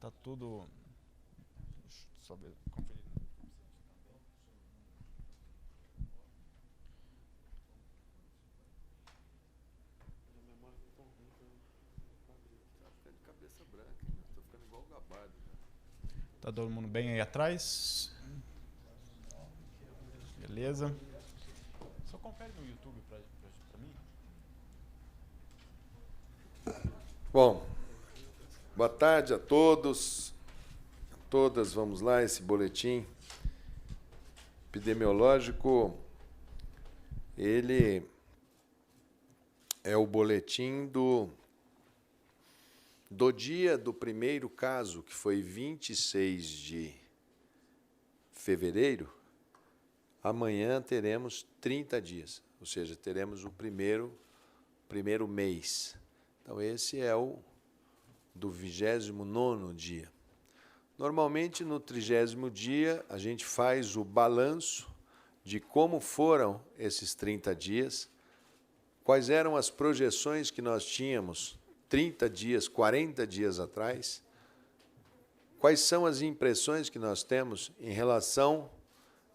Tá tudo... Deixa eu só ver, conferir. Tá todo mundo bem aí atrás? Beleza. Só confere no YouTube pra mim. Bom, boa tarde a todos, a todas. Vamos lá, esse boletim epidemiológico, ele é o boletim do dia do primeiro caso, que foi 26 de fevereiro. Amanhã teremos 30 dias, ou seja, teremos o primeiro mês. Então, esse é o do 29º dia. Normalmente, no 30º dia, a gente faz o balanço de como foram esses 30 dias, quais eram as projeções que nós tínhamos 30 dias, 40 dias atrás, quais são as impressões que nós temos em relação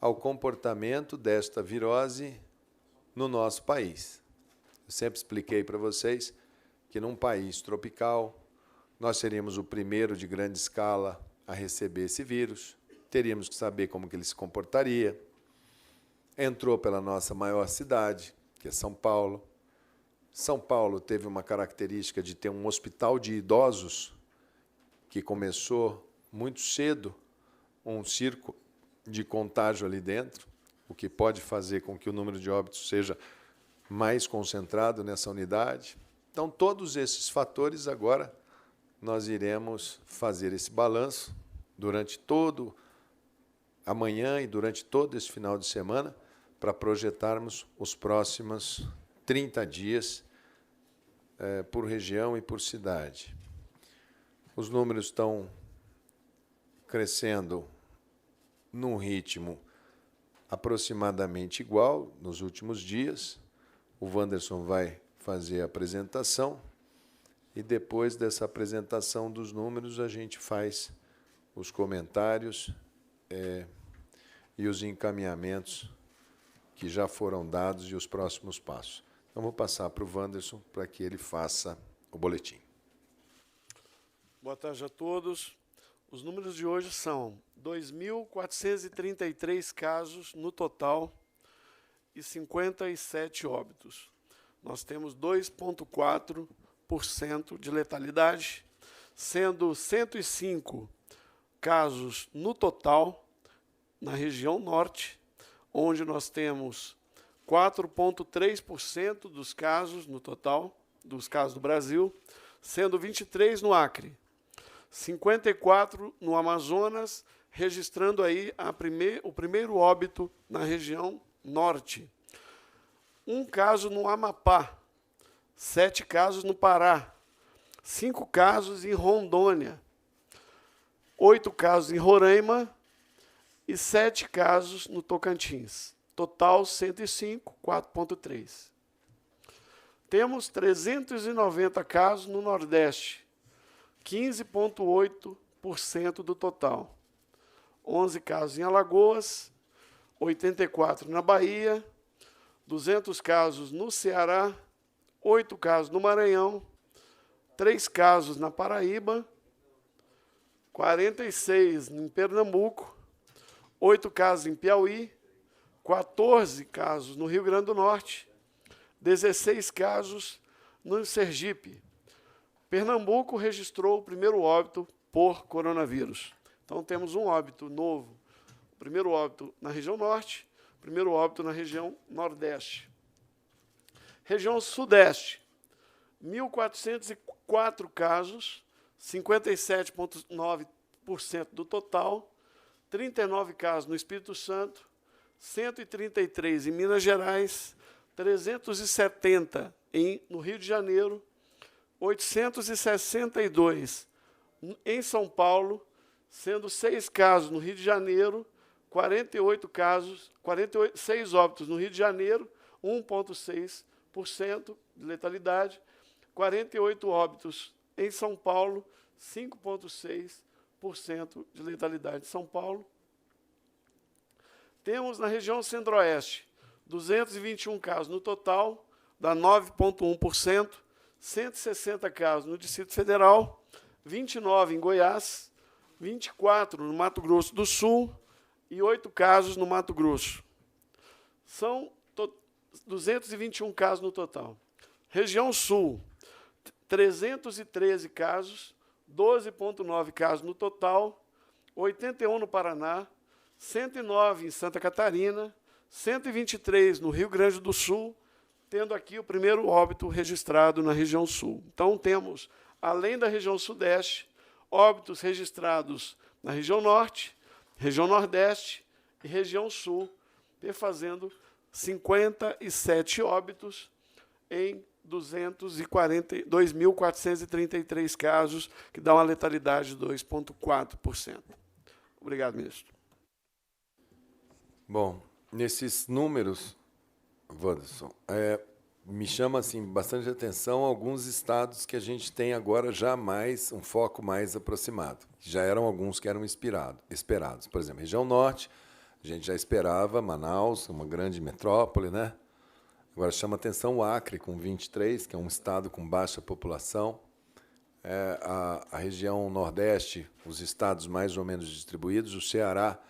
ao comportamento desta virose no nosso país. Eu sempre expliquei para vocês que num país tropical, nós seríamos o primeiro de grande escala a receber esse vírus, teríamos que saber como que ele se comportaria. Entrou pela nossa maior cidade, que é São Paulo. São Paulo teve uma característica de ter um hospital de idosos que começou muito cedo um circo de contágio ali dentro, o que pode fazer com que o número de óbitos seja mais concentrado nessa unidade. Então, todos esses fatores, agora, nós iremos fazer esse balanço durante todo amanhã e durante todo esse final de semana para projetarmos os próximos 30 dias por região e por cidade. Os números estão crescendo num ritmo aproximadamente igual nos últimos dias. O Wanderson vai fazer a apresentação e depois dessa apresentação dos números a gente faz os comentários e os encaminhamentos que já foram dados e os próximos passos. Então, vou passar para o Wanderson para que ele faça o boletim. Boa tarde a todos. Os números de hoje são 2.433 casos no total e 57 óbitos. Nós temos 2,4% de letalidade, sendo 105 casos no total na região norte, onde nós temos 4,3% dos casos no total, dos casos do Brasil, sendo 23 no Acre, 54 no Amazonas, registrando aí o primeiro óbito na região norte. Um caso no Amapá, 7 casos no Pará, 5 casos em Rondônia, 8 casos em Roraima e 7 casos no Tocantins. Total 105, 4,3. Temos 390 casos no Nordeste, 15,8% do total. 11 casos em Alagoas, 84 na Bahia, 200 casos no Ceará, 8 casos no Maranhão, 3 casos na Paraíba, 46 em Pernambuco, 8 casos em Piauí, 14 casos no Rio Grande do Norte, 16 casos no Sergipe. Pernambuco registrou o primeiro óbito por coronavírus. Então, temos um óbito novo, o primeiro óbito na região norte, o primeiro óbito na região nordeste. Região sudeste, 1.404 casos, 57,9% do total, 39 casos no Espírito Santo, 133 em Minas Gerais, 370 no Rio de Janeiro, 862 em São Paulo, sendo 6 casos no Rio de Janeiro, 6 óbitos no Rio de Janeiro, 1,6% de letalidade, 48 óbitos em São Paulo, 5,6% de letalidade de São Paulo. Temos na região centro-oeste 221 casos no total, dá 9,1%, 160 casos no Distrito Federal, 29 em Goiás, 24 no Mato Grosso do Sul e 8 casos no Mato Grosso. São 221 casos no total. Região Sul, 313 casos, 12,9 casos no total, 81 no Paraná, 109 em Santa Catarina, 123 no Rio Grande do Sul, tendo aqui o primeiro óbito registrado na região Sul. Então, temos, além da região Sudeste, óbitos registrados na região Norte, região Nordeste e região Sul, perfazendo 57 óbitos em 2.433 casos, que dá uma letalidade de 2,4%. Obrigado, ministro. Bom, nesses números, Wanderson, me chama assim, bastante atenção alguns estados que a gente tem agora já mais um foco mais aproximado. Já eram alguns que eram esperados. Por exemplo, região norte, a gente já esperava Manaus, uma grande metrópole, né? Agora chama atenção o Acre, com 23, que é um estado com baixa população. A região nordeste, os estados mais ou menos distribuídos, o Ceará.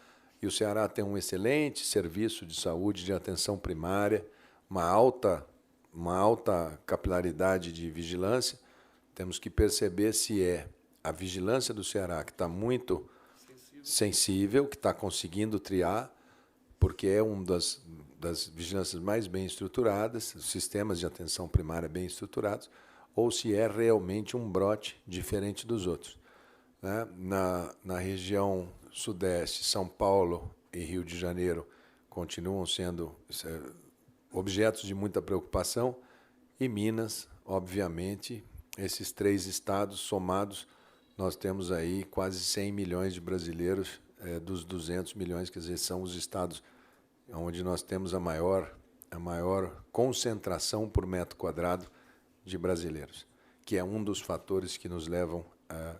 E o Ceará tem um excelente serviço de saúde, de atenção primária, uma alta capilaridade de vigilância. Temos que perceber se é a vigilância do Ceará que está muito sensível, que está conseguindo triar, porque é uma das vigilâncias mais bem estruturadas, os sistemas de atenção primária bem estruturados, ou se é realmente um brote diferente dos outros. Né? Na região Sudeste, São Paulo e Rio de Janeiro continuam sendo objetos de muita preocupação, e Minas, obviamente, esses 3 estados somados, nós temos aí quase 100 milhões de brasileiros, dos 200 milhões, quer dizer, são os estados onde nós temos a maior concentração por metro quadrado de brasileiros, que é um dos fatores que nos levam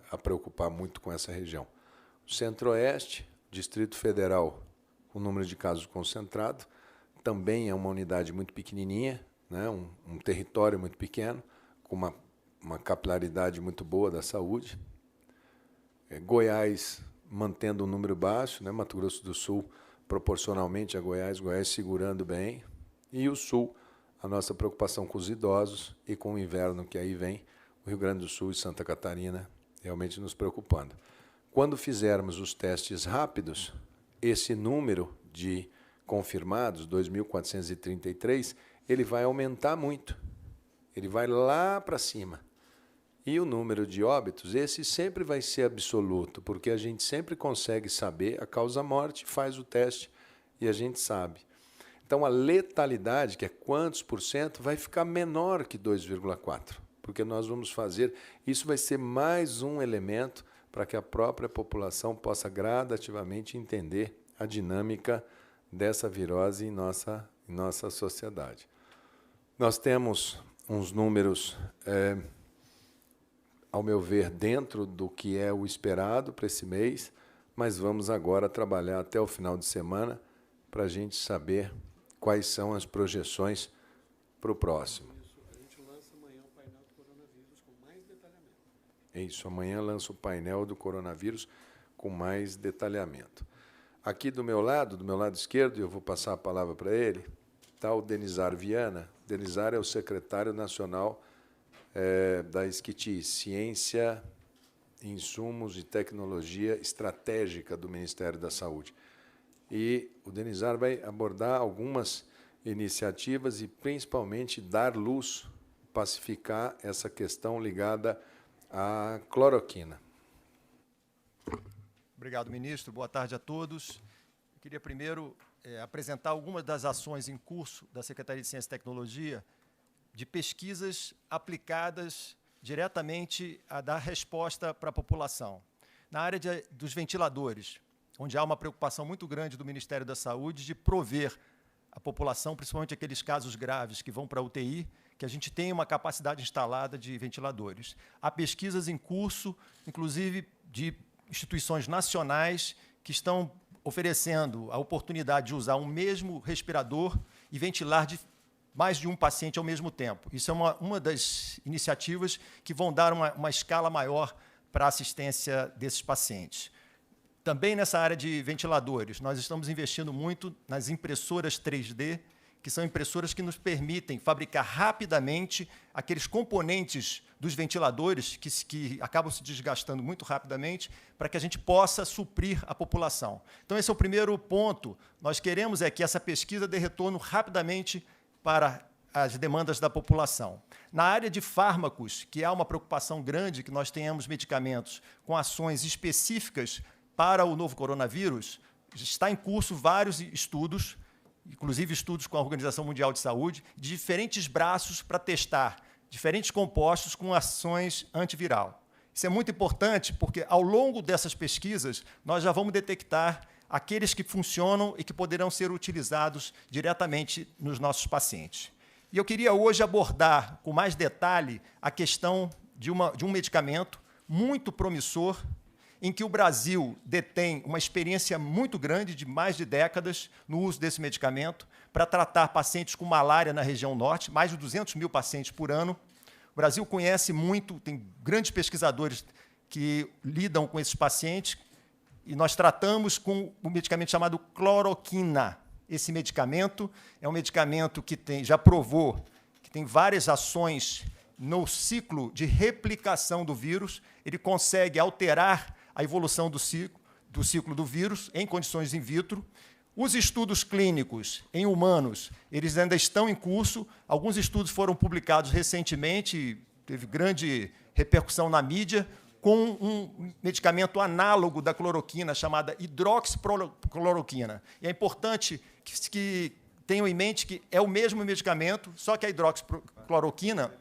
a preocupar muito com essa região. O Centro-Oeste, Distrito Federal, com número de casos concentrado, também é uma unidade muito pequenininha, né? um território muito pequeno, com uma capilaridade muito boa da saúde. Goiás mantendo um número baixo, né? Mato Grosso do Sul, proporcionalmente a Goiás segurando bem, e o Sul, a nossa preocupação com os idosos e com o inverno que aí vem, o Rio Grande do Sul e Santa Catarina realmente nos preocupando. Quando fizermos os testes rápidos, esse número de confirmados, 2.433, ele vai aumentar muito. Ele vai lá para cima. E o número de óbitos, esse sempre vai ser absoluto, porque a gente sempre consegue saber a causa-morte, faz o teste e a gente sabe. Então, a letalidade, que é quantos por cento, vai ficar menor que 2,4%, porque nós vamos fazer... Isso vai ser mais um elemento para que a própria população possa gradativamente entender a dinâmica dessa virose em nossa sociedade. Nós temos uns números, ao meu ver, dentro do que é o esperado para esse mês, mas vamos agora trabalhar até o final de semana para a gente saber quais são as projeções para o próximo. A gente lança amanhã o painel do coronavírus com mais detalhamento. É isso, amanhã lança o painel do coronavírus com mais detalhamento. Aqui do meu lado esquerdo, eu vou passar a palavra para ele, está o Denizar Viana. Denizar é o secretário nacional da SCTI, Ciência, Insumos e Tecnologia Estratégica do Ministério da Saúde. E o Denizar vai abordar algumas iniciativas e, principalmente, dar luz, pacificar essa questão ligada à cloroquina. Obrigado, ministro. Boa tarde a todos. Eu queria primeiro apresentar algumas das ações em curso da Secretaria de Ciência e Tecnologia de pesquisas aplicadas diretamente a dar resposta para a população. Na área dos ventiladores, onde há uma preocupação muito grande do Ministério da Saúde de prover a população, principalmente aqueles casos graves que vão para a UTI, que a gente tenha uma capacidade instalada de ventiladores. Há pesquisas em curso, inclusive de instituições nacionais que estão oferecendo a oportunidade de usar um mesmo respirador e ventilar mais de um paciente ao mesmo tempo. Isso é uma das iniciativas que vão dar uma escala maior para a assistência desses pacientes. Também nessa área de ventiladores, nós estamos investindo muito nas impressoras 3D, que são impressoras que nos permitem fabricar rapidamente aqueles componentes dos ventiladores que acabam se desgastando muito rapidamente para que a gente possa suprir a população. Então, esse é o primeiro ponto. Nós queremos que essa pesquisa dê retorno rapidamente para as demandas da população. Na área de fármacos, que há uma preocupação grande que nós tenhamos medicamentos com ações específicas para o novo coronavírus, está em curso vários estudos, inclusive estudos com a Organização Mundial de Saúde, de diferentes braços para testar diferentes compostos com ações antiviral. Isso é muito importante porque, ao longo dessas pesquisas, nós já vamos detectar aqueles que funcionam e que poderão ser utilizados diretamente nos nossos pacientes. E eu queria hoje abordar com mais detalhe a questão de um medicamento muito promissor, em que o Brasil detém uma experiência muito grande de mais de décadas no uso desse medicamento para tratar pacientes com malária na região norte, mais de 200 mil pacientes por ano. O Brasil conhece muito, tem grandes pesquisadores que lidam com esses pacientes, e nós tratamos com um medicamento chamado cloroquina. Esse medicamento é um medicamento que já provou que tem várias ações no ciclo de replicação do vírus. Ele consegue alterar a evolução do ciclo do vírus em condições in vitro. Os estudos clínicos em humanos, eles ainda estão em curso. Alguns estudos foram publicados recentemente, teve grande repercussão na mídia, com um medicamento análogo da cloroquina, chamada hidroxicloroquina. E é importante que tenham em mente que é o mesmo medicamento, só que a hidroxicloroquina,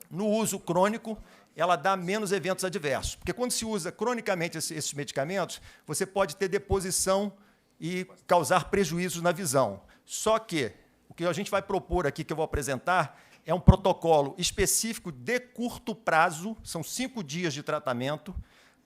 no uso crônico, ela dá menos eventos adversos. Porque quando se usa cronicamente esses medicamentos, você pode ter deposição e causar prejuízos na visão. Só que o que a gente vai propor aqui, que eu vou apresentar, é um protocolo específico de curto prazo, são 5 dias de tratamento,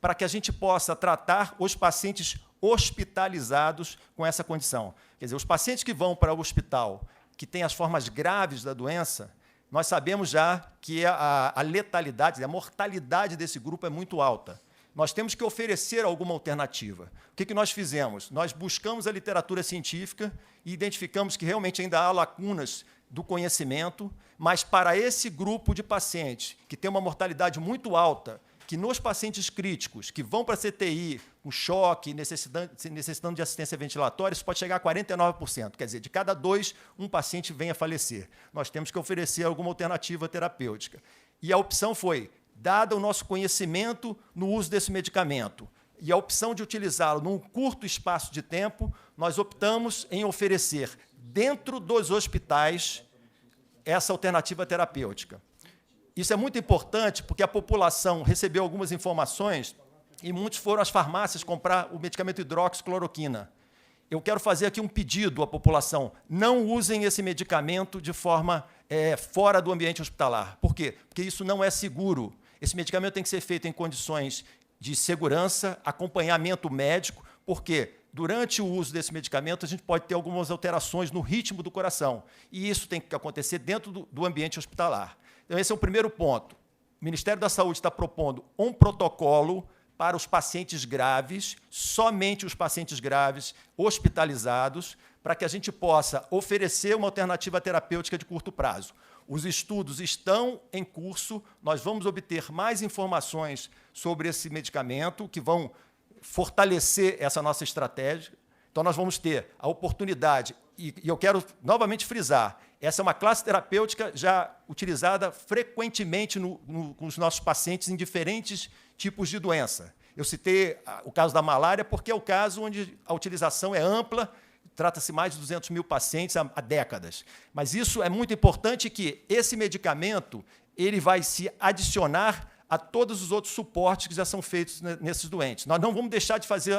para que a gente possa tratar os pacientes hospitalizados com essa condição. Quer dizer, os pacientes que vão para o hospital, que têm as formas graves da doença, nós sabemos já que a letalidade, a mortalidade desse grupo é muito alta. Nós temos que oferecer alguma alternativa. O que nós fizemos? Nós buscamos a literatura científica e identificamos que realmente ainda há lacunas do conhecimento, mas para esse grupo de pacientes que tem uma mortalidade muito alta, que nos pacientes críticos, que vão para a CTI com choque, necessitando de assistência ventilatória, isso pode chegar a 49%. Quer dizer, de cada 2, um paciente vem a falecer. Nós temos que oferecer alguma alternativa terapêutica. E a opção foi, dado o nosso conhecimento no uso desse medicamento e a opção de utilizá-lo num curto espaço de tempo, nós optamos em oferecer, dentro dos hospitais, essa alternativa terapêutica. Isso é muito importante porque a população recebeu algumas informações e muitos foram às farmácias comprar o medicamento hidroxicloroquina. Eu quero fazer aqui um pedido à população. Não usem esse medicamento de forma fora do ambiente hospitalar. Por quê? Porque isso não é seguro. Esse medicamento tem que ser feito em condições de segurança, acompanhamento médico, porque durante o uso desse medicamento a gente pode ter algumas alterações no ritmo do coração. E isso tem que acontecer dentro do ambiente hospitalar. Então, esse é o primeiro ponto. O Ministério da Saúde está propondo um protocolo para os pacientes graves, somente os pacientes graves hospitalizados, para que a gente possa oferecer uma alternativa terapêutica de curto prazo. Os estudos estão em curso, nós vamos obter mais informações sobre esse medicamento, que vão fortalecer essa nossa estratégia. Então, nós vamos ter a oportunidade, e eu quero novamente frisar, essa é uma classe terapêutica já utilizada frequentemente com os nossos pacientes em diferentes tipos de doença. Eu citei o caso da malária porque é o caso onde a utilização é ampla, trata-se mais de 200 mil pacientes há décadas. Mas isso é muito importante que esse medicamento ele vai se adicionar a todos os outros suportes que já são feitos nesses doentes. Nós não vamos deixar de fazer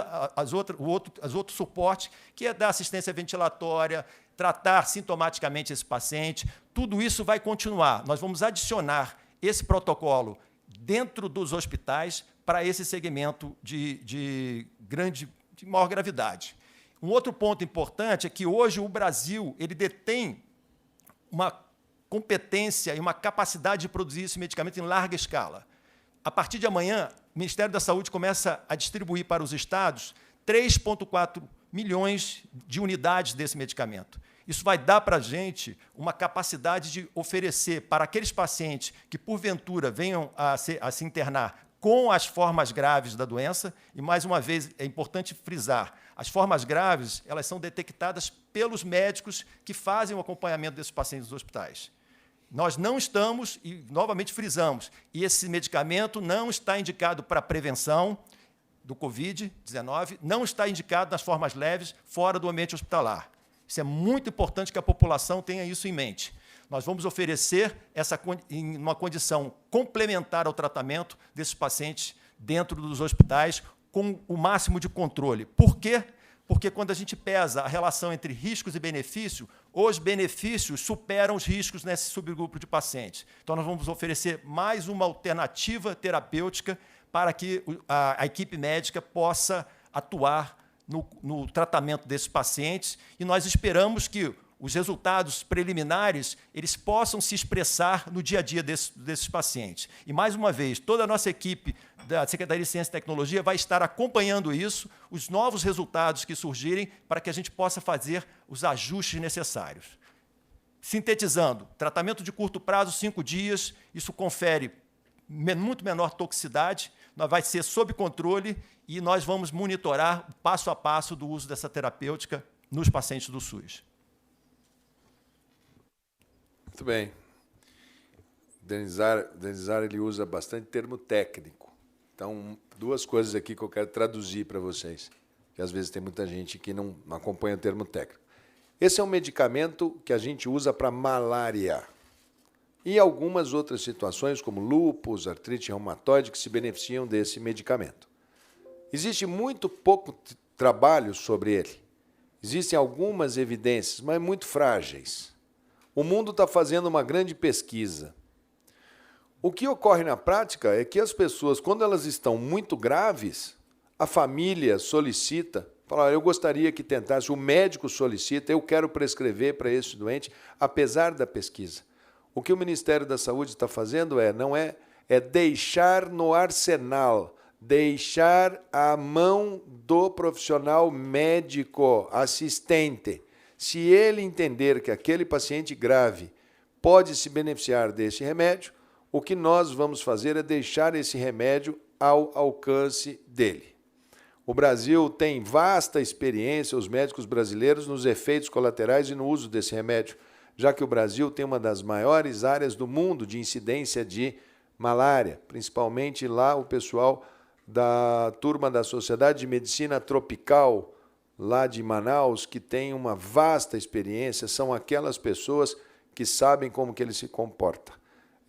os outros suportes, que é dar assistência ventilatória, tratar sintomaticamente esse paciente. Tudo isso vai continuar. Nós vamos adicionar esse protocolo dentro dos hospitais para esse segmento de maior gravidade. Um outro ponto importante é que hoje o Brasil ele detém uma competência e uma capacidade de produzir esse medicamento em larga escala. A partir de amanhã, o Ministério da Saúde começa a distribuir para os estados 3,4 milhões de unidades desse medicamento. Isso vai dar para a gente uma capacidade de oferecer para aqueles pacientes que, porventura, venham a se internar com as formas graves da doença, e, mais uma vez, é importante frisar, as formas graves elas são detectadas pelos médicos que fazem o acompanhamento desses pacientes nos hospitais. Nós não estamos, e novamente frisamos, e esse medicamento não está indicado para prevenção do Covid-19, não está indicado nas formas leves fora do ambiente hospitalar. Isso é muito importante que a população tenha isso em mente. Nós vamos oferecer em uma condição complementar ao tratamento desses pacientes dentro dos hospitais com o máximo de controle. Por quê? Porque quando a gente pesa a relação entre riscos e benefícios, os benefícios superam os riscos nesse subgrupo de pacientes. Então, nós vamos oferecer mais uma alternativa terapêutica para que a equipe médica possa atuar no tratamento desses pacientes, e nós esperamos que os resultados preliminares eles possam se expressar no dia a dia desses pacientes. E, mais uma vez, toda a nossa equipe da Secretaria de Ciência e Tecnologia vai estar acompanhando isso, os novos resultados que surgirem, para que a gente possa fazer os ajustes necessários. Sintetizando, tratamento de curto prazo, 5 dias, isso confere muito menor toxicidade, vai ser sob controle e nós vamos monitorar passo a passo do uso dessa terapêutica nos pacientes do SUS. Muito bem. Denizar ele usa bastante termo técnico. Então, duas coisas aqui que eu quero traduzir para vocês, que às vezes tem muita gente que não acompanha o termo técnico. Esse é um medicamento que a gente usa para malária e algumas outras situações, como lúpus, artrite reumatoide, que se beneficiam desse medicamento. Existe muito pouco trabalho sobre ele. Existem algumas evidências, mas muito frágeis. O mundo está fazendo uma grande pesquisa. O que ocorre na prática é que as pessoas, quando elas estão muito graves, a família solicita, fala, eu gostaria que tentasse, o médico solicita, eu quero prescrever para esse doente, apesar da pesquisa. O que o Ministério da Saúde está fazendo é deixar no arsenal, deixar à mão do profissional médico, assistente. Se ele entender que aquele paciente grave pode se beneficiar desse remédio, o que nós vamos fazer é deixar esse remédio ao alcance dele. O Brasil tem vasta experiência, os médicos brasileiros, nos efeitos colaterais e no uso desse remédio, já que o Brasil tem uma das maiores áreas do mundo de incidência de malária, principalmente lá o pessoal da turma da Sociedade de Medicina Tropical, lá de Manaus, que tem uma vasta experiência, são aquelas pessoas que sabem como que ele se comporta.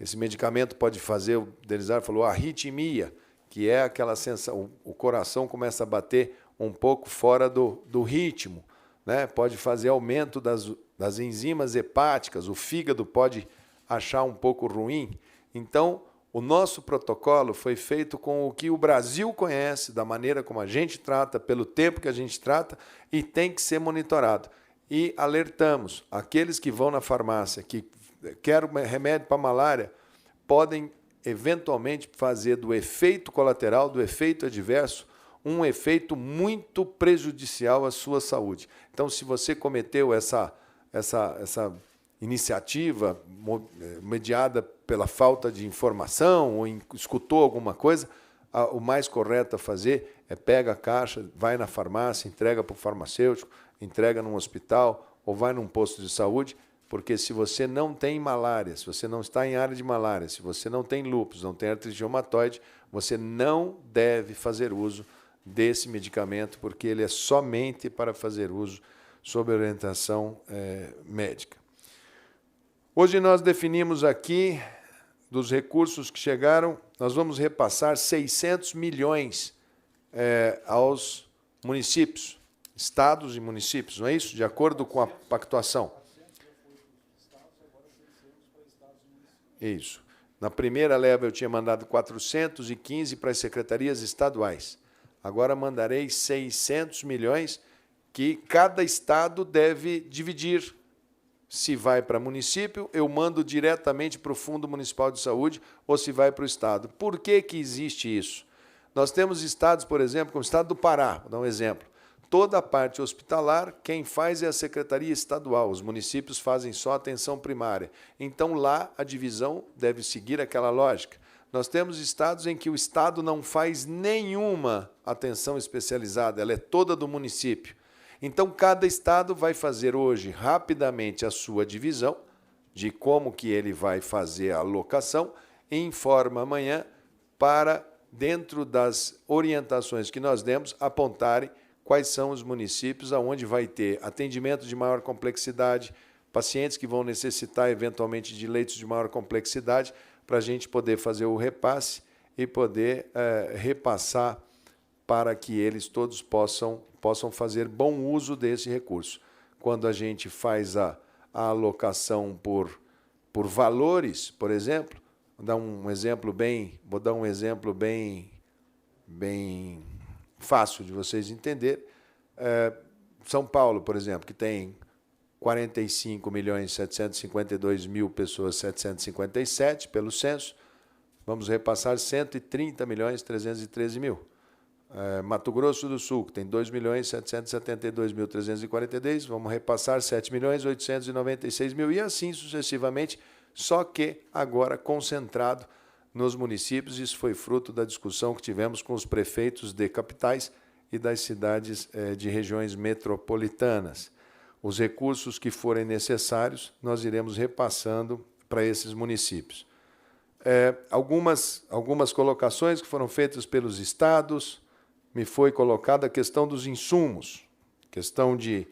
Esse medicamento pode fazer, o Denizar falou, arritmia, que é aquela sensação, o coração começa a bater um pouco fora do ritmo, né? Pode fazer aumento das enzimas hepáticas, o fígado pode achar um pouco ruim. Então, o nosso protocolo foi feito com o que o Brasil conhece, da maneira como a gente trata, pelo tempo que a gente trata, e tem que ser monitorado. E alertamos, aqueles que vão na farmácia, que querem remédio para malária, podem eventualmente fazer do efeito colateral, do efeito adverso, um efeito muito prejudicial à sua saúde. Então, se você cometeu essa iniciativa mediada pela falta de informação ou escutou alguma coisa, o mais correto a fazer é pega a caixa, vai na farmácia, entrega para o farmacêutico, entrega num hospital ou vai num posto de saúde, porque se você não tem malária, se você não está em área de malária, se você não tem lúpus, não tem artrite reumatoide, você não deve fazer uso desse medicamento, porque ele é somente para fazer uso sob orientação médica. Hoje nós definimos aqui, dos recursos que chegaram, nós vamos repassar 600 milhões aos municípios, estados e municípios, não é isso? De acordo com a pactuação. Isso. Na primeira leva eu tinha mandado 415 para as secretarias estaduais. Agora mandarei 600 milhões que cada estado deve dividir. Se vai para município, eu mando diretamente para o Fundo Municipal de Saúde ou se vai para o estado. Por que que existe isso? Nós temos estados, por exemplo, como o estado do Pará, vou dar um exemplo. Toda a parte hospitalar, quem faz é a Secretaria Estadual. Os municípios fazem só atenção primária. Então, lá, a divisão deve seguir aquela lógica. Nós temos estados em que o estado não faz nenhuma atenção especializada, ela é toda do município. Então, cada estado vai fazer hoje, rapidamente, a sua divisão de como que ele vai fazer a alocação e informa amanhã para, dentro das orientações que nós demos, apontarem quais são os municípios onde vai ter atendimento de maior complexidade, pacientes que vão necessitar, eventualmente, de leitos de maior complexidade, para a gente poder fazer o repasse e poder repassar para que eles todos possam fazer bom uso desse recurso. Quando a gente faz a alocação por valores, por exemplo, vou dar um exemplo bem fácil de vocês entenderem. São Paulo, por exemplo, que tem 45.752.000 pessoas, 757 pelo censo, vamos repassar 130.313.000. Mato Grosso do Sul, que tem 2.772.342, vamos repassar 7.896.000 e assim sucessivamente, só que agora concentrado nos municípios. Isso foi fruto da discussão que tivemos com os prefeitos de capitais e das cidades de regiões metropolitanas. Os recursos que forem necessários, nós iremos repassando para esses municípios. Algumas colocações que foram feitas pelos estados, me foi colocada a questão dos insumos, questão de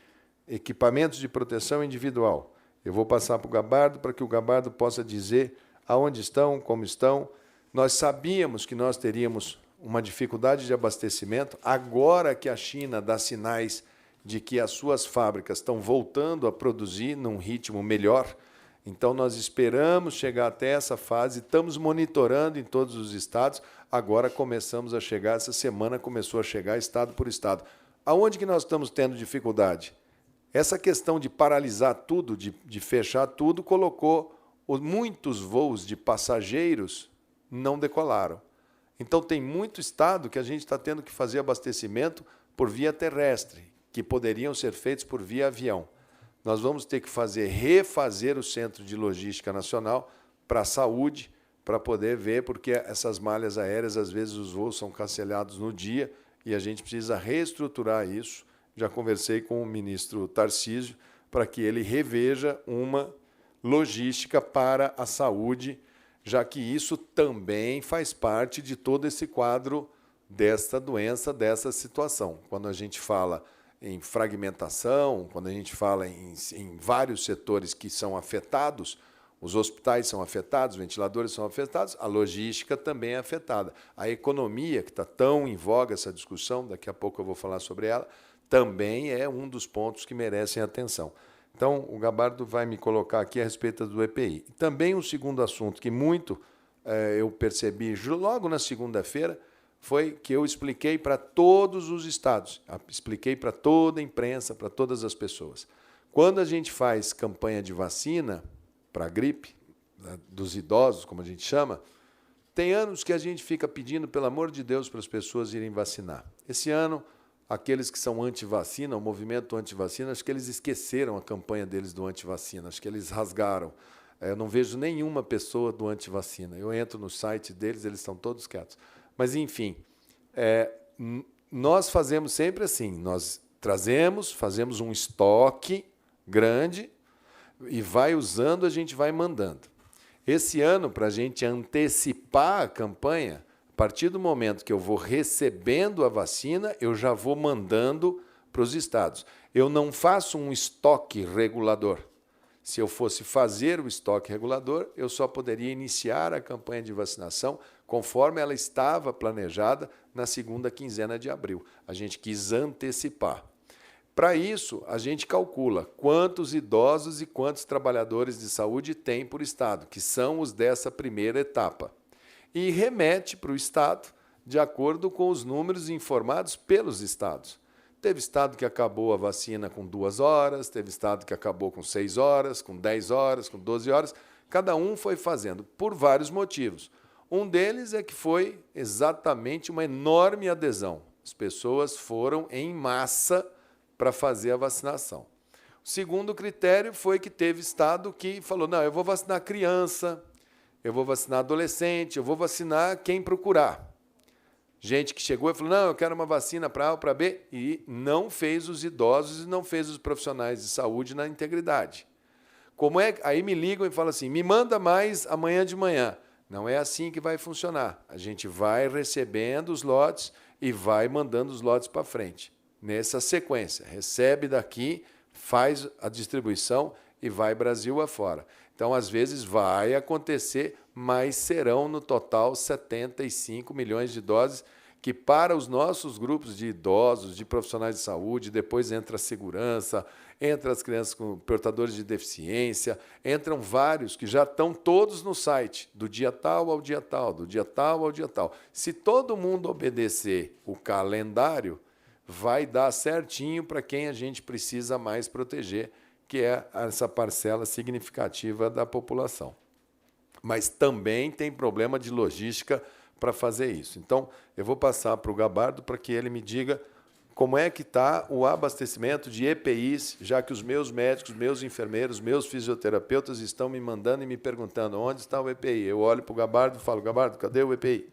equipamentos de proteção individual. Eu vou passar para o Gabardo para que o Gabardo possa dizer aonde estão, como estão. Nós sabíamos que nós teríamos uma dificuldade de abastecimento, agora que a China dá sinais de que as suas fábricas estão voltando a produzir num ritmo melhor. Então, nós esperamos chegar até essa fase, estamos monitorando em todos os estados, agora começamos a chegar, essa semana começou a chegar estado por estado. Aonde que nós estamos tendo dificuldade? Essa questão de paralisar tudo, de fechar tudo, colocou muitos voos de passageiros não decolaram. Então, tem muito estado que a gente está tendo que fazer abastecimento por via terrestre, que poderiam ser feitos por via avião. Nós vamos ter que refazer o Centro de Logística Nacional para a saúde, para poder ver, porque essas malhas aéreas, às vezes, os voos são cancelados no dia e a gente precisa reestruturar isso. Já conversei com o ministro Tarcísio para que ele reveja uma logística para a saúde, já que isso também faz parte de todo esse quadro desta doença, dessa situação. Quando a gente fala em fragmentação, quando a gente fala em vários setores que são afetados, os hospitais são afetados, os ventiladores são afetados, a logística também é afetada. A economia, que está tão em voga essa discussão, daqui a pouco eu vou falar sobre ela, também é um dos pontos que merecem atenção. Então, o Gabardo vai me colocar aqui a respeito do EPI. Também um segundo assunto que muito eu percebi logo na segunda-feira, foi que eu expliquei para todos os estados, expliquei para toda a imprensa, para todas as pessoas. Quando a gente faz campanha de vacina para a gripe, dos idosos, como a gente chama, tem anos que a gente fica pedindo, pelo amor de Deus, para as pessoas irem vacinar. Esse ano, aqueles que são anti-vacina, o movimento anti-vacina, acho que eles esqueceram a campanha deles do anti-vacina, acho que eles rasgaram. Eu não vejo nenhuma pessoa do anti-vacina. Eu entro no site deles, eles estão todos quietos. Mas, enfim, nós fazemos sempre assim, nós fazemos um estoque grande e vai usando, a gente vai mandando. Esse ano, para a gente antecipar a campanha, a partir do momento que eu vou recebendo a vacina, eu já vou mandando para os estados. Eu não faço um estoque regulador. Se eu fosse fazer o estoque regulador, eu só poderia iniciar a campanha de vacinação conforme ela estava planejada na segunda quinzena de abril. A gente quis antecipar. Para isso, a gente calcula quantos idosos e quantos trabalhadores de saúde tem por estado, que são os dessa primeira etapa, e remete para o estado de acordo com os números informados pelos estados. Teve estado que acabou a vacina com 2 horas, teve estado que acabou com 6 horas, com 10 horas, com 12 horas. Cada um foi fazendo por vários motivos. Um deles é que foi exatamente uma enorme adesão. As pessoas foram em massa para fazer a vacinação. O segundo critério foi que teve estado que falou, não, eu vou vacinar criança, eu vou vacinar adolescente, eu vou vacinar quem procurar. Gente que chegou e falou, não, eu quero uma vacina para A ou para B, e não fez os idosos e não fez os profissionais de saúde na integridade. Como é? Aí me ligam e falam assim, me manda mais amanhã de manhã. Não é assim que vai funcionar. A gente vai recebendo os lotes e vai mandando os lotes para frente. Nessa sequência, recebe daqui, faz a distribuição e vai Brasil afora. Então, às vezes, vai acontecer, mas serão no total 75 milhões de doses, que para os nossos grupos de idosos, de profissionais de saúde, depois entra a segurança, entra as crianças com portadores de deficiência, entram vários que já estão todos no site, do dia tal ao dia tal, do dia tal ao dia tal. Se todo mundo obedecer o calendário, vai dar certinho para quem a gente precisa mais proteger, que é essa parcela significativa da população. Mas também tem problema de logística para fazer isso. Então, eu vou passar para o Gabardo para que ele me diga como é que está o abastecimento de EPIs, já que os meus médicos, meus enfermeiros, meus fisioterapeutas estão me mandando e me perguntando onde está o EPI. Eu olho para o Gabardo e falo, Gabardo, cadê o EPI?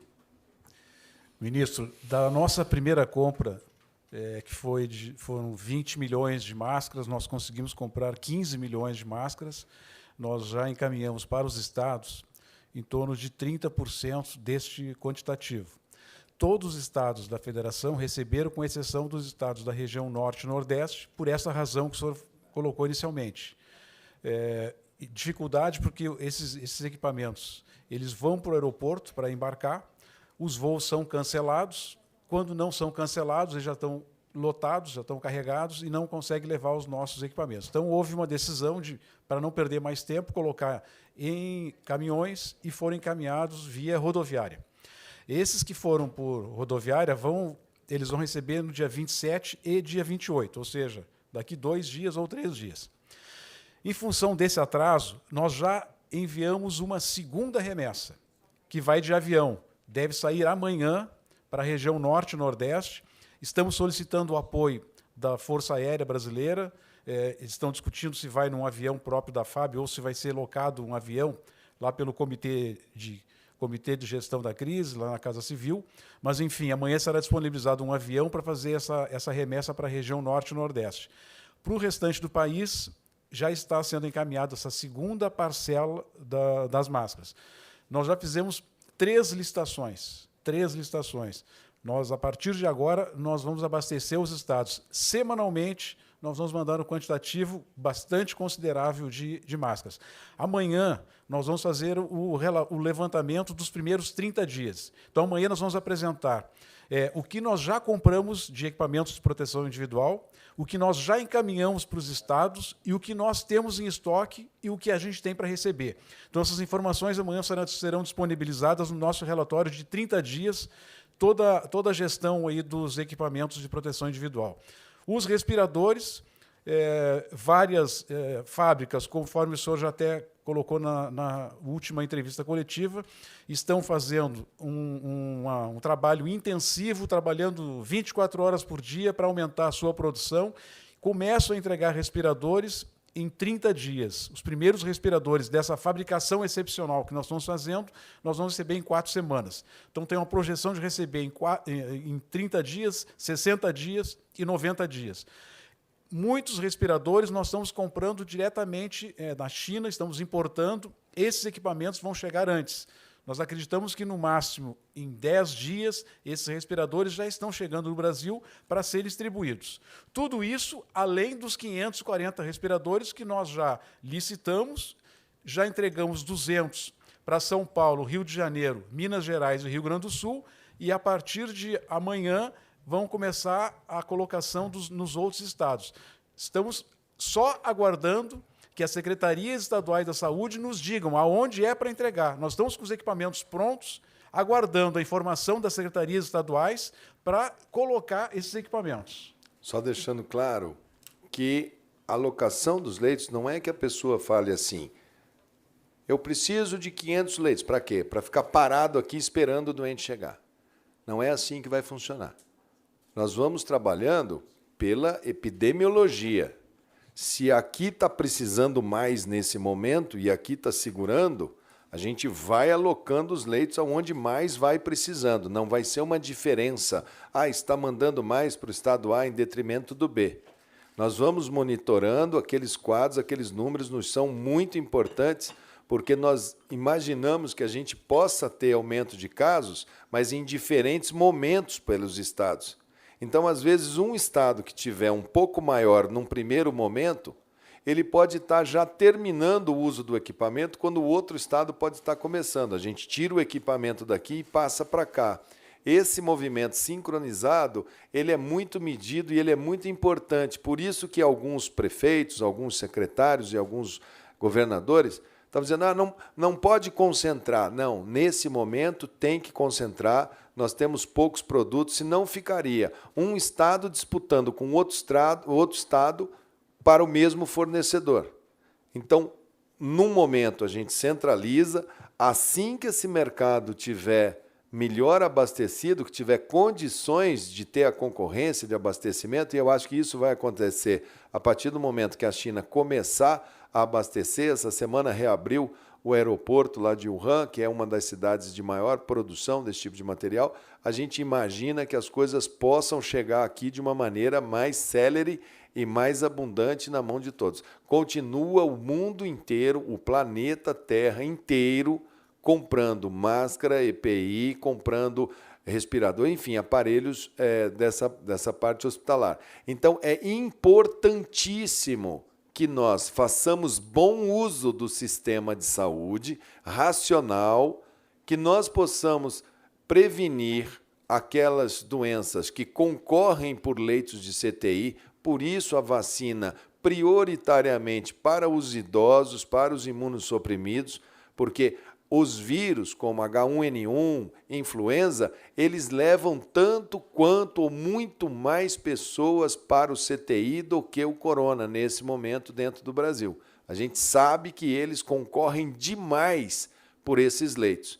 Ministro, da nossa primeira compra, que foram 20 milhões de máscaras, nós conseguimos comprar 15 milhões de máscaras, nós já encaminhamos para os estados em torno de 30% deste quantitativo. Todos os estados da federação receberam, com exceção dos estados da região norte e nordeste, por essa razão que o senhor colocou inicialmente. Dificuldade porque esses equipamentos eles vão para o aeroporto para embarcar, os voos são cancelados. Quando não são cancelados, eles já estão lotados, já estão carregados e não conseguem levar os nossos equipamentos. Então, houve uma decisão de, para não perder mais tempo, colocar em caminhões e foram encaminhados via rodoviária. Esses que foram por rodoviária, eles vão receber no dia 27 e dia 28, ou seja, daqui 2 dias ou 3 dias. Em função desse atraso, nós já enviamos uma segunda remessa, que vai de avião. Deve sair amanhã para a região norte e nordeste. Estamos solicitando o apoio da Força Aérea Brasileira. Estão discutindo se vai num avião próprio da FAB ou se vai ser locado um avião lá pelo Comitê de Gestão da Crise, lá na Casa Civil. Mas, enfim, amanhã será disponibilizado um avião para fazer essa remessa para a região norte e nordeste. Para o restante do país, já está sendo encaminhada essa segunda parcela das máscaras. Nós já fizemos 3 licitações. Nós, a partir de agora, nós vamos abastecer os estados. Semanalmente, nós vamos mandar um quantitativo bastante considerável de máscaras. Amanhã, nós vamos fazer o levantamento dos primeiros 30 dias. Então, amanhã nós vamos apresentar o que nós já compramos de equipamentos de proteção individual, o que nós já encaminhamos para os estados e o que nós temos em estoque e o que a gente tem para receber. Então, essas informações amanhã serão disponibilizadas no nosso relatório de 30 dias, toda a gestão aí dos equipamentos de proteção individual. Os respiradores, várias fábricas, conforme o senhor já até colocou na última entrevista coletiva, estão fazendo um trabalho intensivo, trabalhando 24 horas por dia para aumentar a sua produção. Começam a entregar respiradores em 30 dias. Os primeiros respiradores dessa fabricação excepcional que nós estamos fazendo, nós vamos receber em 4 semanas. Então, tem uma projeção de receber em 30 dias, 60 dias e 90 dias. Muitos respiradores nós estamos comprando diretamente da China, estamos importando. Esses equipamentos vão chegar antes. Nós acreditamos que, no máximo, em 10 dias, esses respiradores já estão chegando no Brasil para serem distribuídos. Tudo isso além dos 540 respiradores que nós já licitamos, já entregamos 200 para São Paulo, Rio de Janeiro, Minas Gerais e Rio Grande do Sul, e, a partir de amanhã, vão começar a colocação nos outros estados. Estamos só aguardando que as secretarias estaduais da saúde nos digam aonde é para entregar. Nós estamos com os equipamentos prontos, aguardando a informação das secretarias estaduais para colocar esses equipamentos. Só deixando claro que a alocação dos leitos não é que a pessoa fale assim, eu preciso de 500 leitos. Para quê? Para ficar parado aqui esperando o doente chegar. Não é assim que vai funcionar. Nós vamos trabalhando pela epidemiologia. Se aqui está precisando mais nesse momento e aqui está segurando, a gente vai alocando os leitos aonde mais vai precisando. Não vai ser uma diferença. Está mandando mais para o estado A em detrimento do B. Nós vamos monitorando aqueles quadros, aqueles números nos são muito importantes, porque nós imaginamos que a gente possa ter aumento de casos, mas em diferentes momentos pelos estados. Então, às vezes, um estado que tiver um pouco maior num primeiro momento, ele pode estar já terminando o uso do equipamento, quando o outro estado pode estar começando. A gente tira o equipamento daqui e passa para cá. Esse movimento sincronizado, ele é muito medido e ele é muito importante. Por isso que alguns prefeitos, alguns secretários e alguns governadores estavam dizendo, não pode concentrar. Não, nesse momento tem que concentrar. Nós temos poucos produtos, senão ficaria um estado disputando com outro estado para o mesmo fornecedor. Então, num momento, a gente centraliza. Assim que esse mercado tiver melhor abastecido, que tiver condições de ter a concorrência de abastecimento, e eu acho que isso vai acontecer a partir do momento que a China começar a abastecer. Essa semana reabriu o aeroporto lá de Wuhan, que é uma das cidades de maior produção desse tipo de material. A gente imagina que as coisas possam chegar aqui de uma maneira mais célere e mais abundante na mão de todos. Continua o mundo inteiro, o planeta Terra inteiro, comprando máscara, EPI, comprando respirador, enfim, aparelhos dessa parte hospitalar. Então, é importantíssimo que nós façamos bom uso do sistema de saúde, racional, que nós possamos prevenir aquelas doenças que concorrem por leitos de CTI, por isso a vacina prioritariamente para os idosos, para os imunossuprimidos, porque os vírus, como H1N1, influenza, eles levam tanto quanto ou muito mais pessoas para o CTI do que o corona, nesse momento, dentro do Brasil. A gente sabe que eles concorrem demais por esses leitos.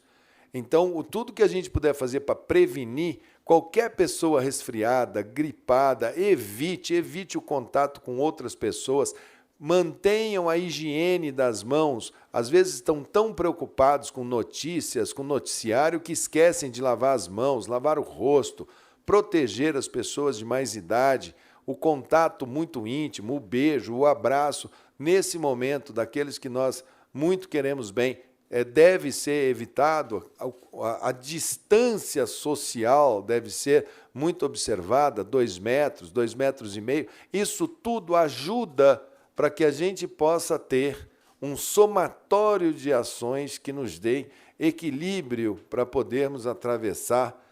Então, tudo que a gente puder fazer para prevenir, qualquer pessoa resfriada, gripada, evite o contato com outras pessoas, mantenham a higiene das mãos. Às vezes estão tão preocupados com notícias, com noticiário, que esquecem de lavar as mãos, lavar o rosto, proteger as pessoas de mais idade, o contato muito íntimo, o beijo, o abraço, nesse momento, daqueles que nós muito queremos bem, deve ser evitado. A distância social deve ser muito observada, 2 metros, 2,5 metros. Isso tudo ajuda para que a gente possa ter um somatório de ações que nos dê equilíbrio para podermos atravessar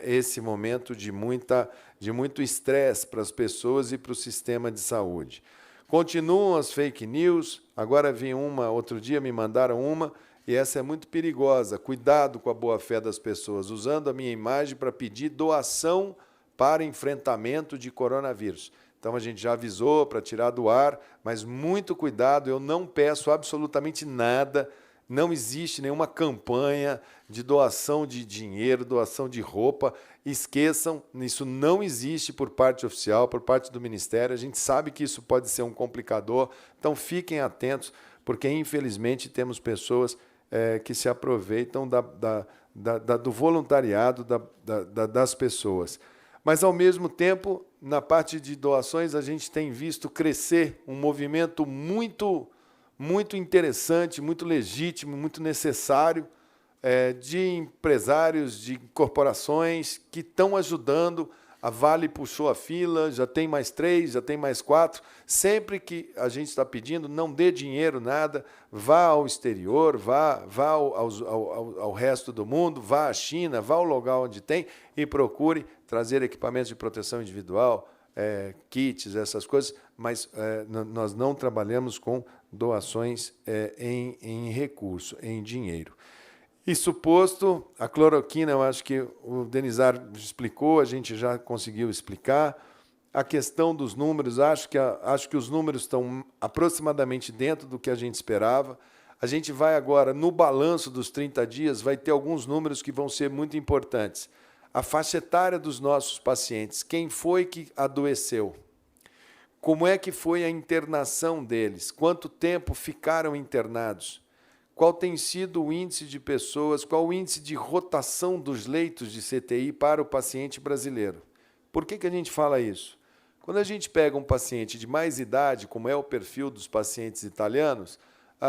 esse momento de muito estresse para as pessoas e para o sistema de saúde. Continuam as fake news, agora vi uma, outro dia me mandaram uma, e essa é muito perigosa. Cuidado com a boa-fé das pessoas, usando a minha imagem para pedir doação para enfrentamento de coronavírus. Então, a gente já avisou para tirar do ar, mas muito cuidado, eu não peço absolutamente nada, não existe nenhuma campanha de doação de dinheiro, doação de roupa. Esqueçam, isso não existe por parte oficial, por parte do Ministério. A gente sabe que isso pode ser um complicador, então fiquem atentos, porque infelizmente temos pessoas que se aproveitam do voluntariado das pessoas. Mas, ao mesmo tempo, na parte de doações, a gente tem visto crescer um movimento muito interessante, muito legítimo, muito necessário, de empresários, de corporações que estão ajudando a Vale puxou a fila, já tem mais 3, já tem mais 4. Sempre que a gente está pedindo, não dê dinheiro, nada, vá ao exterior, vá ao resto do mundo, vá à China, vá ao lugar onde tem e procure trazer equipamentos de proteção individual, kits, essas coisas, mas nós não trabalhamos com doações em recurso, em dinheiro. Isso posto, a cloroquina, eu acho que o Denizar explicou, a gente já conseguiu explicar. A questão dos números, acho que os números estão aproximadamente dentro do que a gente esperava. A gente vai agora, no balanço dos 30 dias, vai ter alguns números que vão ser muito importantes. A faixa etária dos nossos pacientes, quem foi que adoeceu? Como é que foi a internação deles? Quanto tempo ficaram internados? Qual tem sido o índice de pessoas, qual o índice de rotação dos leitos de CTI para o paciente brasileiro? Por que a gente fala isso? Quando a gente pega um paciente de mais idade, como é o perfil dos pacientes italianos,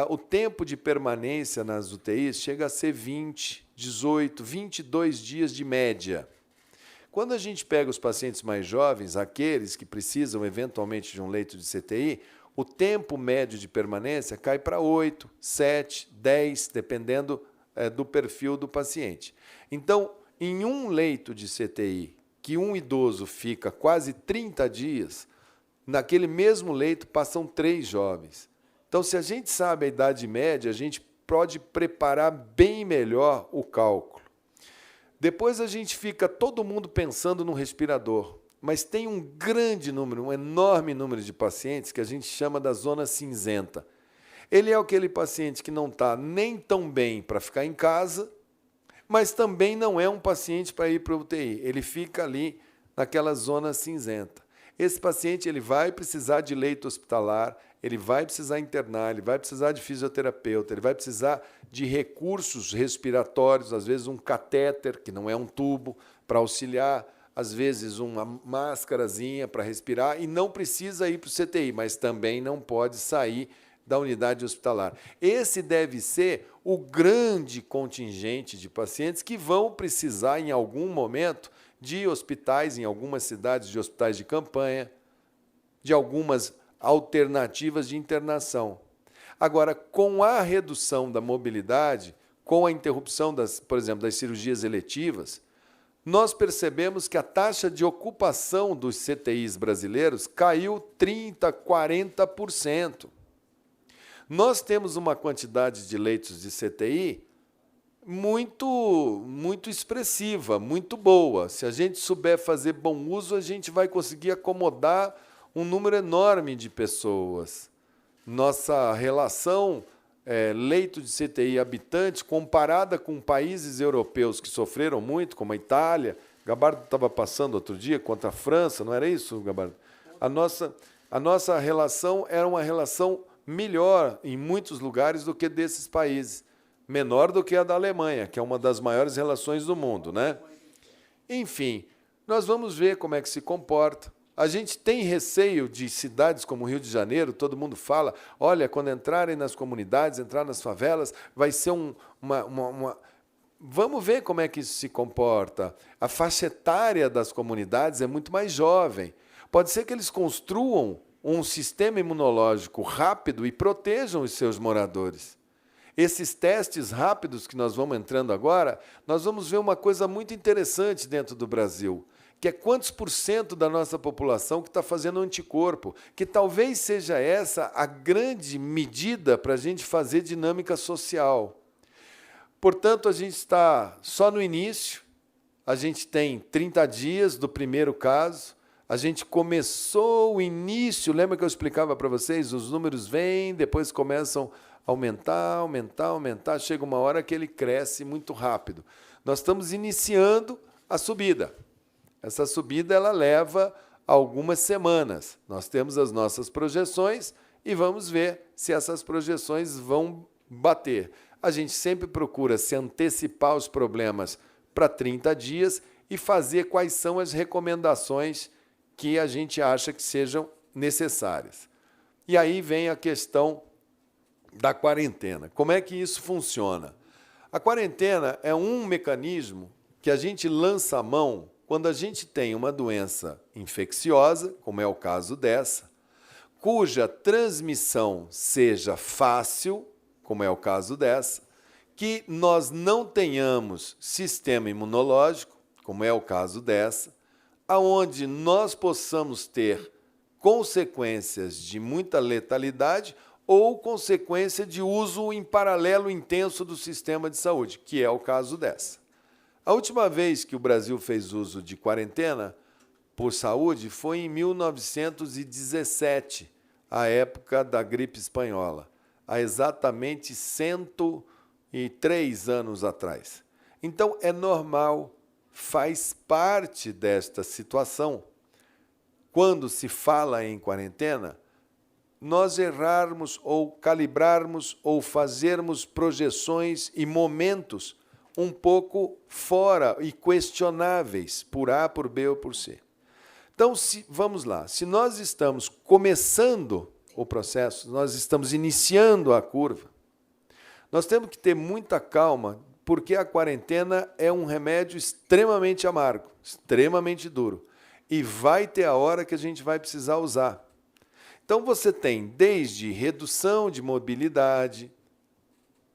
o tempo de permanência nas UTIs chega a ser 20, 18, 22 dias de média. Quando a gente pega os pacientes mais jovens, aqueles que precisam eventualmente de um leito de CTI, o tempo médio de permanência cai para 8, 7, 10, dependendo do perfil do paciente. Então, em um leito de CTI, que um idoso fica quase 30 dias, naquele mesmo leito passam 3 jovens. Então, se a gente sabe a idade média, a gente pode preparar bem melhor o cálculo. Depois a gente fica todo mundo pensando no respirador. Mas tem um grande número, um enorme número de pacientes que a gente chama da zona cinzenta. Ele é aquele paciente que não está nem tão bem para ficar em casa, mas também não é um paciente para ir para o UTI. Ele fica ali naquela zona cinzenta. Esse paciente ele vai precisar de leito hospitalar, ele vai precisar internar, ele vai precisar de fisioterapeuta, ele vai precisar de recursos respiratórios, às vezes um catéter, que não é um tubo, para auxiliar, às vezes uma máscarazinha para respirar, e não precisa ir para o CTI, mas também não pode sair da unidade hospitalar. Esse deve ser o grande contingente de pacientes que vão precisar, em algum momento, de hospitais, em algumas cidades, de hospitais de campanha, de algumas alternativas de internação. Agora, com a redução da mobilidade, com a interrupção, por exemplo, das cirurgias eletivas, nós percebemos que a taxa de ocupação dos CTIs brasileiros caiu 30%, 40%. Nós temos uma quantidade de leitos de CTI muito expressiva, muito boa. Se a gente souber fazer bom uso, a gente vai conseguir acomodar um número enorme de pessoas. Nossa relação leito de CTI habitante, comparada com países europeus que sofreram muito, como a Itália, Gabardo estava passando outro dia contra a França, não era isso, Gabardo? A nossa relação era uma relação melhor em muitos lugares do que desses países, menor do que a da Alemanha, que é uma das maiores relações do mundo, né? Enfim, nós vamos ver como é que se comporta. A gente tem receio de cidades como o Rio de Janeiro, todo mundo fala, olha, quando entrarem nas comunidades, entrar nas favelas, vai ser Vamos ver como é que isso se comporta. A faixa etária das comunidades é muito mais jovem. Pode ser que eles construam um sistema imunológico rápido e protejam os seus moradores. Esses testes rápidos que nós vamos entrando agora, nós vamos ver uma coisa muito interessante dentro do Brasil, que é quantos % da nossa população que está fazendo anticorpo, que talvez seja essa a grande medida para a gente fazer dinâmica social. Portanto, a gente está só no início, a gente tem 30 dias do primeiro caso, a gente começou o início, lembra que eu explicava para vocês? Os números vêm, depois começam a aumentar, chega uma hora que ele cresce muito rápido. Nós estamos iniciando a subida. Essa subida ela leva algumas semanas. Nós temos as nossas projeções e vamos ver se essas projeções vão bater. A gente sempre procura se antecipar os problemas para 30 dias e fazer quais são as recomendações que a gente acha que sejam necessárias. E aí vem a questão da quarentena. Como é que isso funciona? A quarentena é um mecanismo que a gente lança a mão quando a gente tem uma doença infecciosa, como é o caso dessa, cuja transmissão seja fácil, como é o caso dessa, que nós não tenhamos sistema imunológico, como é o caso dessa, aonde nós possamos ter consequências de muita letalidade ou consequência de uso em paralelo intenso do sistema de saúde, que é o caso dessa. A última vez que o Brasil fez uso de quarentena por saúde foi em 1917, a época da gripe espanhola, há exatamente 103 anos atrás. Então, é normal, faz parte desta situação, quando se fala em quarentena, nós errarmos ou calibrarmos ou fazermos projeções e momentos um pouco fora e questionáveis por A, por B ou por C. Então, vamos lá, se nós estamos começando o processo, nós estamos iniciando a curva, nós temos que ter muita calma, porque a quarentena é um remédio extremamente amargo, extremamente duro, e vai ter a hora que a gente vai precisar usar. Então, você tem desde redução de mobilidade,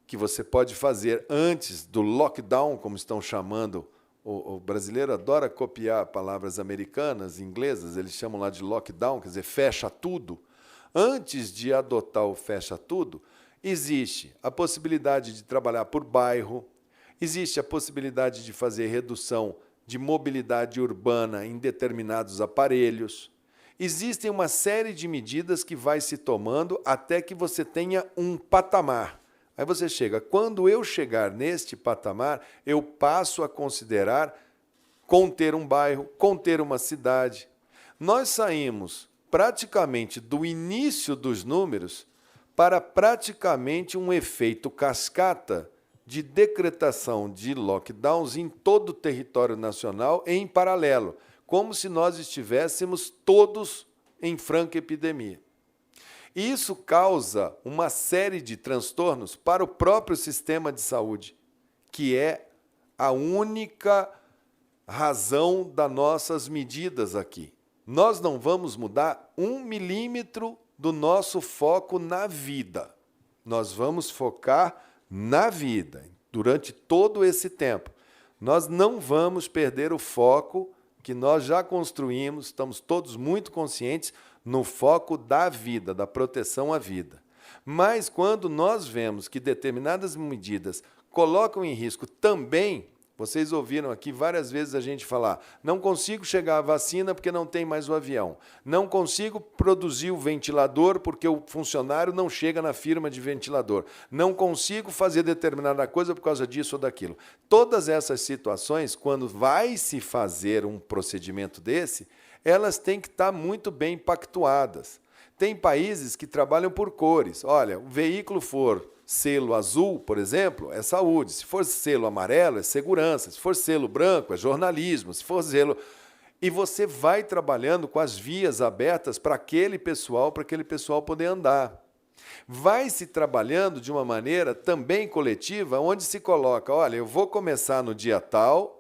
que você pode fazer antes do lockdown, como estão chamando. O brasileiro adora copiar palavras americanas, inglesas, eles chamam lá de lockdown, quer dizer, fecha tudo. Antes de adotar o fecha tudo, existe a possibilidade de trabalhar por bairro, existe a possibilidade de fazer redução de mobilidade urbana em determinados aparelhos. Existem uma série de medidas que vai se tomando até que você tenha um patamar. Aí você chega, quando eu chegar neste patamar, eu passo a considerar conter um bairro, conter uma cidade. Nós saímos praticamente do início dos números para praticamente um efeito cascata de decretação de lockdowns em todo o território nacional em paralelo, como se nós estivéssemos todos em franca epidemia. Isso causa uma série de transtornos para o próprio sistema de saúde, que é a única razão das nossas medidas aqui. Nós não vamos mudar 1 milímetro do nosso foco na vida. Nós vamos focar na vida durante todo esse tempo. Nós não vamos perder o foco que nós já construímos, estamos todos muito conscientes no foco da vida, da proteção à vida. Mas quando nós vemos que determinadas medidas colocam em risco também, vocês ouviram aqui várias vezes a gente falar, não consigo chegar à vacina porque não tem mais o avião, não consigo produzir o ventilador porque o funcionário não chega na firma de ventilador, não consigo fazer determinada coisa por causa disso ou daquilo. Todas essas situações, quando vai se fazer um procedimento desse, elas têm que estar muito bem pactuadas. Tem países que trabalham por cores. Olha, o veículo for selo azul, por exemplo, é saúde. Se for selo amarelo, é segurança. Se for selo branco, é jornalismo. Se for selo... E você vai trabalhando com as vias abertas para aquele pessoal poder andar. Vai se trabalhando de uma maneira também coletiva, onde se coloca, olha, eu vou começar no dia tal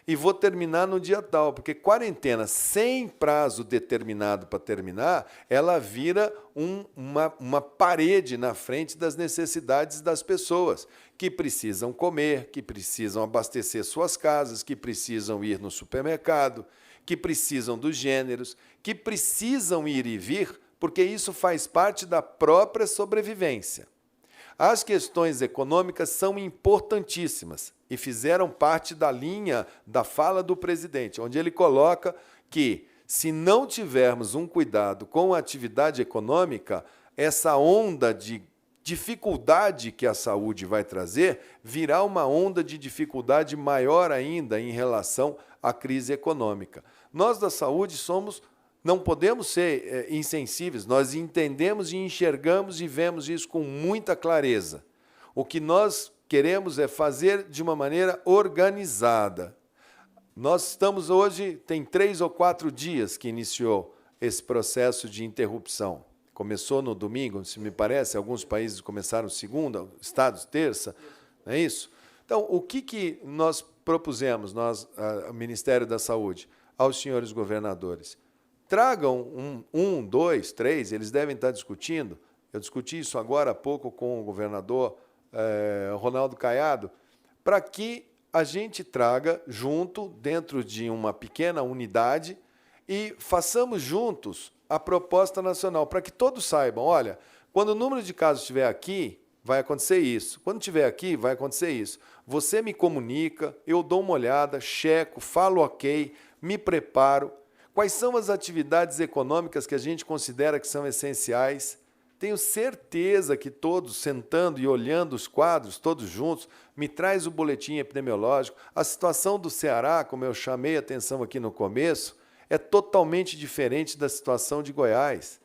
e vou terminar no dia tal, porque quarentena sem prazo determinado para terminar, ela vira uma parede na frente das necessidades das pessoas, que precisam comer, que precisam abastecer suas casas, que precisam ir no supermercado, que precisam dos gêneros, que precisam ir e vir, porque isso faz parte da própria sobrevivência. As questões econômicas são importantíssimas e fizeram parte da linha da fala do presidente, onde ele coloca que, se não tivermos um cuidado com a atividade econômica, essa onda de dificuldade que a saúde vai trazer virá uma onda de dificuldade maior ainda em relação à crise econômica. Nós da saúde não podemos ser insensíveis, nós entendemos e enxergamos e vemos isso com muita clareza. O que nós queremos é fazer de uma maneira organizada. Nós estamos hoje, tem 3 ou 4 dias que iniciou esse processo de interrupção. Começou no domingo, se me parece, alguns países começaram segunda, estados terça, não é isso? Então, o que nós propusemos, o Ministério da Saúde, aos senhores governadores, tragam 1, 2, 3, eles devem estar discutindo. Eu discuti isso agora há pouco com o governador Ronaldo Caiado, para que a gente traga junto, dentro de uma pequena unidade, e façamos juntos a proposta nacional, para que todos saibam, olha, quando o número de casos estiver aqui, vai acontecer isso. Quando estiver aqui, vai acontecer isso. Você me comunica, eu dou uma olhada, checo, falo ok, me preparo. Quais são as atividades econômicas que a gente considera que são essenciais? Tenho certeza que todos, sentando e olhando os quadros, todos juntos, me traz o boletim epidemiológico. A situação do Ceará, como eu chamei a atenção aqui no começo, é totalmente diferente da situação de Goiás.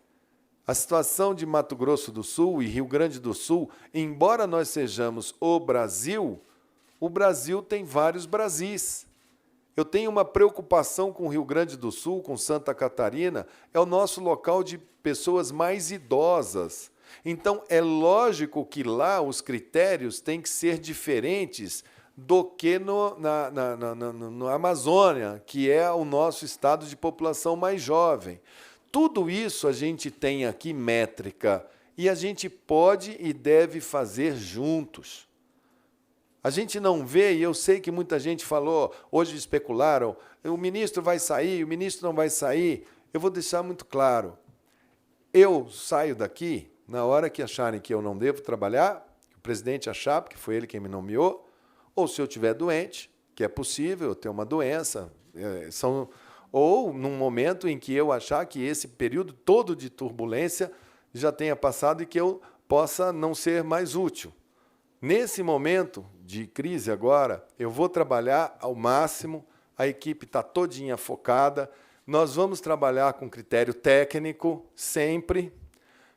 A situação de Mato Grosso do Sul e Rio Grande do Sul, embora nós sejamos o Brasil tem vários Brasis. Eu tenho uma preocupação com o Rio Grande do Sul, com Santa Catarina, é o nosso local de pessoas mais idosas. Então, é lógico que lá os critérios têm que ser diferentes do que no Amazônia, que é o nosso estado de população mais jovem. Tudo isso a gente tem aqui métrica e a gente pode e deve fazer juntos. A gente não vê, e eu sei que muita gente falou, hoje especularam, o ministro vai sair, o ministro não vai sair. Eu vou deixar muito claro, eu saio daqui na hora que acharem que eu não devo trabalhar, que o presidente achar, porque foi ele quem me nomeou, ou se eu estiver doente, que é possível, eu ter uma doença, ou num momento em que eu achar que esse período todo de turbulência já tenha passado e que eu possa não ser mais útil. Nesse momento de crise agora, eu vou trabalhar ao máximo, a equipe está todinha focada, nós vamos trabalhar com critério técnico, sempre.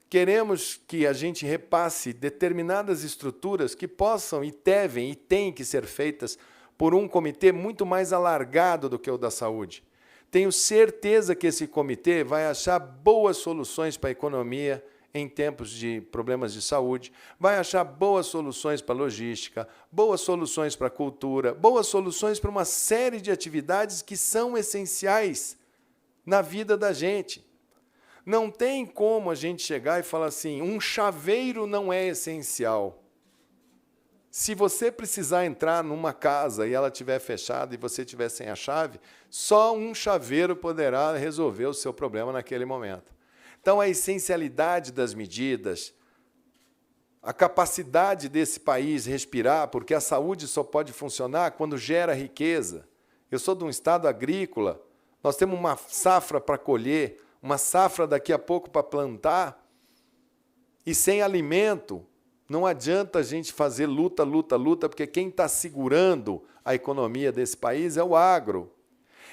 Queremos que a gente repasse determinadas estruturas que possam e devem e têm que ser feitas por um comitê muito mais alargado do que o da saúde. Tenho certeza que esse comitê vai achar boas soluções para a economia em tempos de problemas de saúde, vai achar boas soluções para a logística, boas soluções para a cultura, boas soluções para uma série de atividades que são essenciais na vida da gente. Não tem como a gente chegar e falar assim, um chaveiro não é essencial. Se você precisar entrar numa casa e ela estiver fechada e você estiver sem a chave, só um chaveiro poderá resolver o seu problema naquele momento. Então, a essencialidade das medidas, a capacidade desse país respirar, porque a saúde só pode funcionar quando gera riqueza. Eu sou de um estado agrícola, nós temos uma safra para colher, uma safra daqui a pouco para plantar, e sem alimento, não adianta a gente fazer luta, porque quem está segurando a economia desse país é o agro.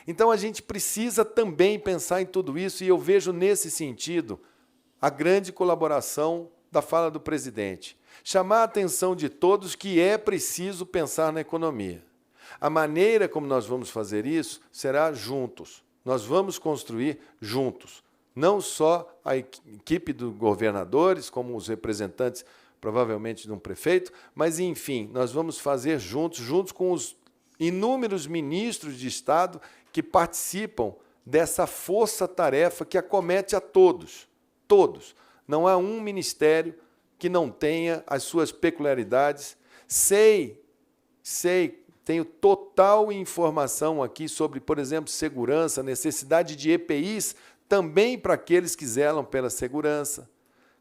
Então, a gente precisa também pensar em tudo isso, e eu vejo nesse sentido a grande colaboração da fala do presidente. Chamar a atenção de todos que é preciso pensar na economia. A maneira como nós vamos fazer isso será juntos. Nós vamos construir juntos. Não só a equipe dos governadores, como os representantes, provavelmente, de um prefeito, mas, enfim, nós vamos fazer juntos com os inúmeros ministros de Estado que participam dessa força-tarefa que acomete a todos. Todos. Não há um ministério que não tenha as suas peculiaridades. Tenho total informação aqui sobre, por exemplo, segurança, necessidade de EPIs também para aqueles que zelam pela segurança.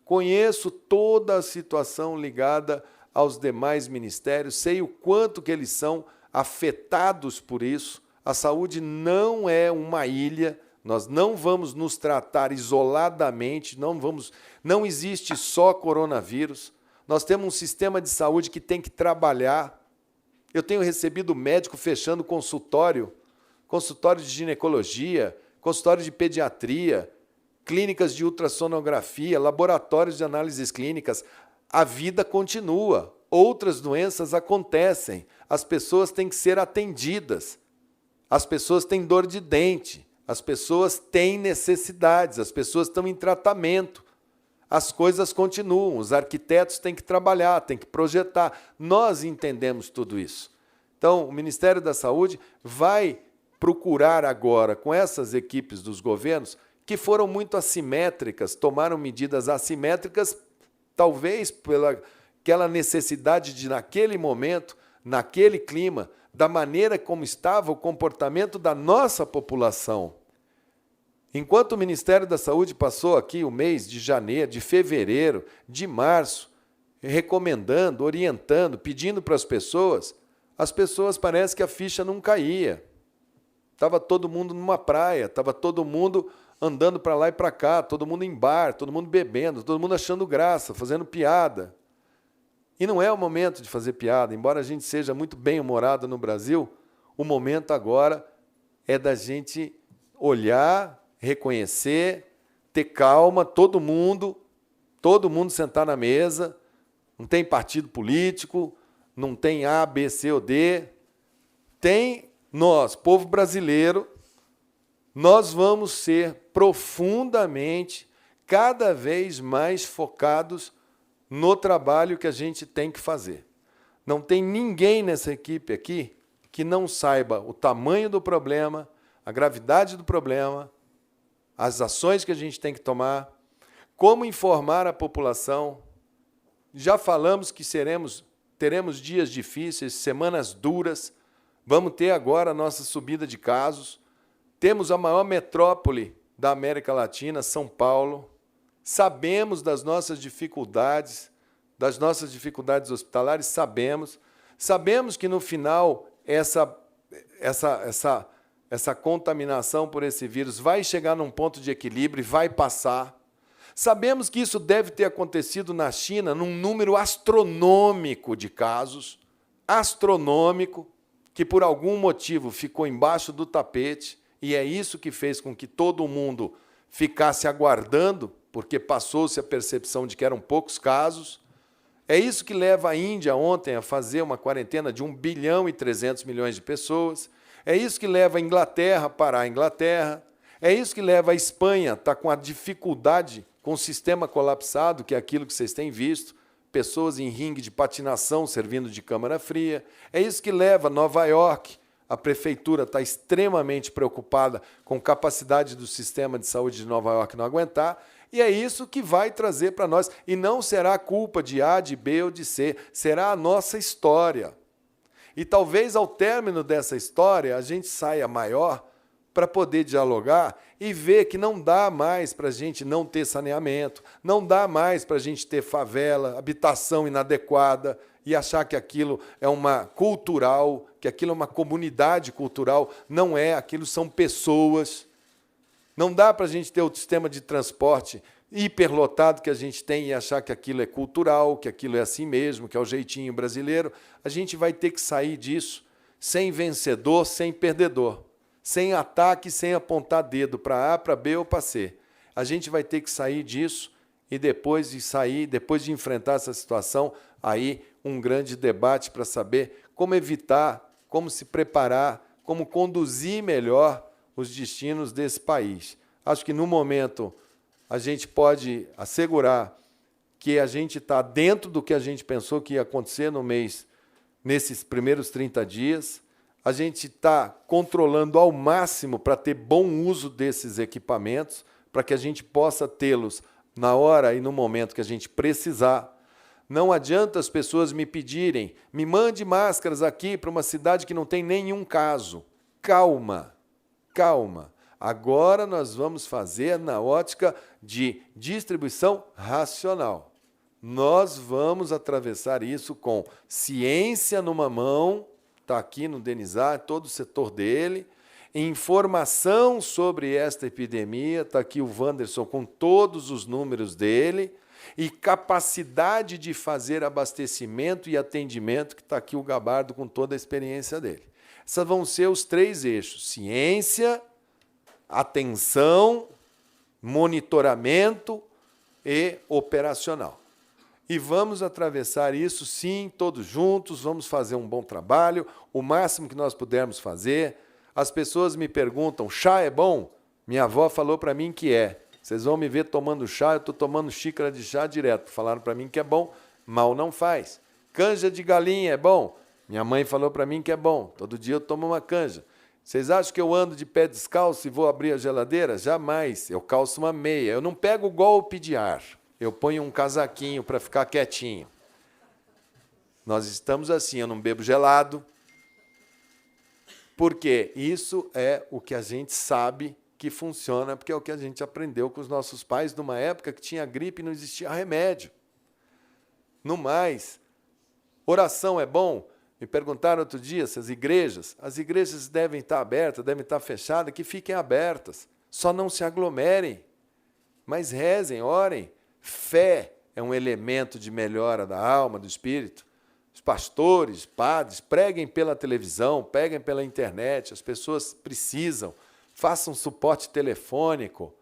Conheço toda a situação ligada aos demais ministérios, sei o quanto que eles são afetados por isso. A saúde não é uma ilha, nós não vamos nos tratar isoladamente, não existe só coronavírus. Nós temos um sistema de saúde que tem que trabalhar. Eu tenho recebido médico fechando consultório de ginecologia, consultório de pediatria, clínicas de ultrassonografia, laboratórios de análises clínicas. A vida continua, outras doenças acontecem, as pessoas têm que ser atendidas. As pessoas têm dor de dente, as pessoas têm necessidades, as pessoas estão em tratamento. As coisas continuam, os arquitetos têm que trabalhar, têm que projetar. Nós entendemos tudo isso. Então, o Ministério da Saúde vai procurar agora, com essas equipes dos governos, que foram muito assimétricas, tomaram medidas assimétricas, talvez pela aquela necessidade de, naquele momento, naquele clima, da maneira como estava o comportamento da nossa população. Enquanto o Ministério da Saúde passou aqui o mês de janeiro, de fevereiro, de março, recomendando, orientando, pedindo para as pessoas parece que a ficha não caía. Estava todo mundo numa praia, estava todo mundo andando para lá e para cá, todo mundo em bar, todo mundo bebendo, todo mundo achando graça, fazendo piada. E não é o momento de fazer piada, embora a gente seja muito bem-humorado no Brasil, o momento agora é da gente olhar, reconhecer, ter calma, todo mundo sentar na mesa, não tem partido político, não tem A, B, C ou D, tem nós, povo brasileiro, nós vamos ser profundamente, cada vez mais focados no trabalho que a gente tem que fazer. Não tem ninguém nessa equipe aqui que não saiba o tamanho do problema, a gravidade do problema, as ações que a gente tem que tomar, como informar a população. Já falamos que teremos dias difíceis, semanas duras, vamos ter agora a nossa subida de casos. Temos a maior metrópole da América Latina, São Paulo. Sabemos das nossas dificuldades hospitalares, sabemos que no final essa contaminação por esse vírus vai chegar num ponto de equilíbrio e vai passar. Sabemos que isso deve ter acontecido na China num número astronômico de casos, astronômico, que por algum motivo ficou embaixo do tapete, e é isso que fez com que todo mundo ficasse aguardando, porque passou-se a percepção de que eram poucos casos. É isso que leva a Índia ontem a fazer uma quarentena de 1 bilhão e 300 milhões de pessoas. É isso que leva a Inglaterra a parar a Inglaterra. É isso que leva a Espanha a estar com a dificuldade, com o sistema colapsado, que é aquilo que vocês têm visto, pessoas em ringue de patinação servindo de câmara fria. É isso que leva Nova York, a prefeitura está extremamente preocupada com a capacidade do sistema de saúde de Nova York não aguentar, e é isso que vai trazer para nós. E não será culpa de A, de B ou de C, será a nossa história. E talvez ao término dessa história a gente saia maior para poder dialogar e ver que não dá mais para a gente não ter saneamento, não dá mais para a gente ter favela, habitação inadequada e achar que aquilo é uma cultural, que aquilo é uma comunidade cultural. Não é, aquilo são pessoas. Não dá para a gente ter o sistema de transporte hiperlotado que a gente tem e achar que aquilo é cultural, que aquilo é assim mesmo, que é o jeitinho brasileiro. A gente vai ter que sair disso sem vencedor, sem perdedor, sem ataque, sem apontar dedo para A, para B ou para C. A gente vai ter que sair disso e depois de enfrentar essa situação, aí um grande debate para saber como evitar, como se preparar, como conduzir melhor os destinos desse país. Acho que, no momento, a gente pode assegurar que a gente está dentro do que a gente pensou que ia acontecer nesses primeiros 30 dias. A gente está controlando ao máximo para ter bom uso desses equipamentos, para que a gente possa tê-los na hora e no momento que a gente precisar. Não adianta as pessoas me pedirem, me mande máscaras aqui para uma cidade que não tem nenhum caso. Calma, calma. Agora nós vamos fazer na ótica de distribuição racional. Nós vamos atravessar isso com ciência numa mão, está aqui no Denizar, todo o setor dele, informação sobre esta epidemia, está aqui o Wanderson com todos os números dele, e capacidade de fazer abastecimento e atendimento, que está aqui o Gabardo com toda a experiência dele. Esses vão ser os 3 eixos: ciência, atenção, monitoramento e operacional. E vamos atravessar isso, sim, todos juntos, vamos fazer um bom trabalho, o máximo que nós pudermos fazer. As pessoas me perguntam, chá é bom? Minha avó falou para mim que é. Vocês vão me ver tomando chá, eu estou tomando xícara de chá direto. Falaram para mim que é bom, mal não faz. Canja de galinha é bom? Minha mãe falou para mim que é bom. Todo dia eu tomo uma canja. Vocês acham que eu ando de pé descalço e vou abrir a geladeira? Jamais. Eu calço uma meia. Eu não pego golpe de ar. Eu ponho um casaquinho para ficar quietinho. Nós estamos assim, eu não bebo gelado. Porque isso é o que a gente sabe que funciona, porque é o que a gente aprendeu com os nossos pais numa época que tinha gripe e não existia remédio. No mais, oração é bom? Me perguntaram outro dia se as igrejas devem estar abertas, devem estar fechadas, que fiquem abertas. Só não se aglomerem, mas rezem, orem. Fé é um elemento de melhora da alma, do espírito. Os pastores, padres, preguem pela televisão, preguem pela internet, as pessoas precisam. Façam suporte telefônico.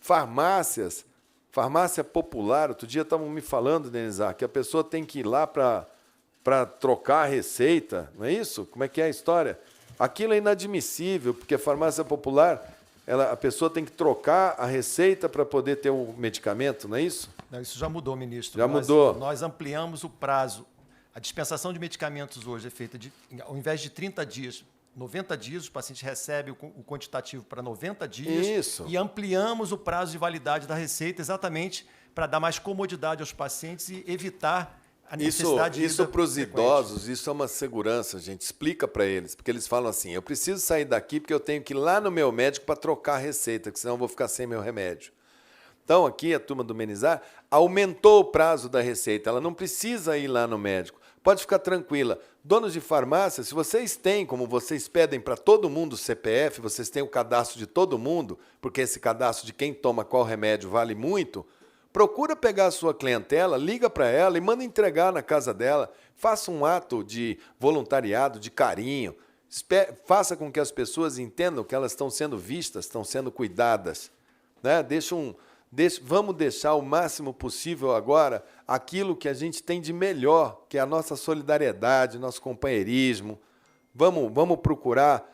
Farmácias, farmácia popular. Outro dia estavam me falando, Denizar, que a pessoa tem que ir lá para trocar a receita, não é isso? Como é que é a história? Aquilo é inadmissível, porque a farmácia popular, a pessoa tem que trocar a receita para poder ter o medicamento, não é isso? Não, isso já mudou, ministro. Já mudou. Nós ampliamos o prazo. A dispensação de medicamentos hoje é feita, ao invés de 30 dias, 90 dias, o paciente recebe o quantitativo para 90 dias. Isso. E ampliamos o prazo de validade da receita exatamente para dar mais comodidade aos pacientes e evitar a necessidade de Isso para os idosos, isso é uma segurança, gente. Explica para eles, porque eles falam assim, eu preciso sair daqui porque eu tenho que ir lá no meu médico para trocar a receita, porque senão eu vou ficar sem meu remédio. Então, aqui, a turma do Menizar aumentou o prazo da receita. Ela não precisa ir lá no médico. Pode ficar tranquila. Donos de farmácia, se vocês têm, como vocês pedem para todo mundo o CPF, vocês têm o cadastro de todo mundo, porque esse cadastro de quem toma qual remédio vale muito, procura pegar a sua clientela, liga para ela e manda entregar na casa dela. Faça um ato de voluntariado, de carinho. Faça com que as pessoas entendam que elas estão sendo vistas, estão sendo cuidadas. Né? Vamos deixar o máximo possível agora aquilo que a gente tem de melhor, que é a nossa solidariedade, nosso companheirismo. Vamos procurar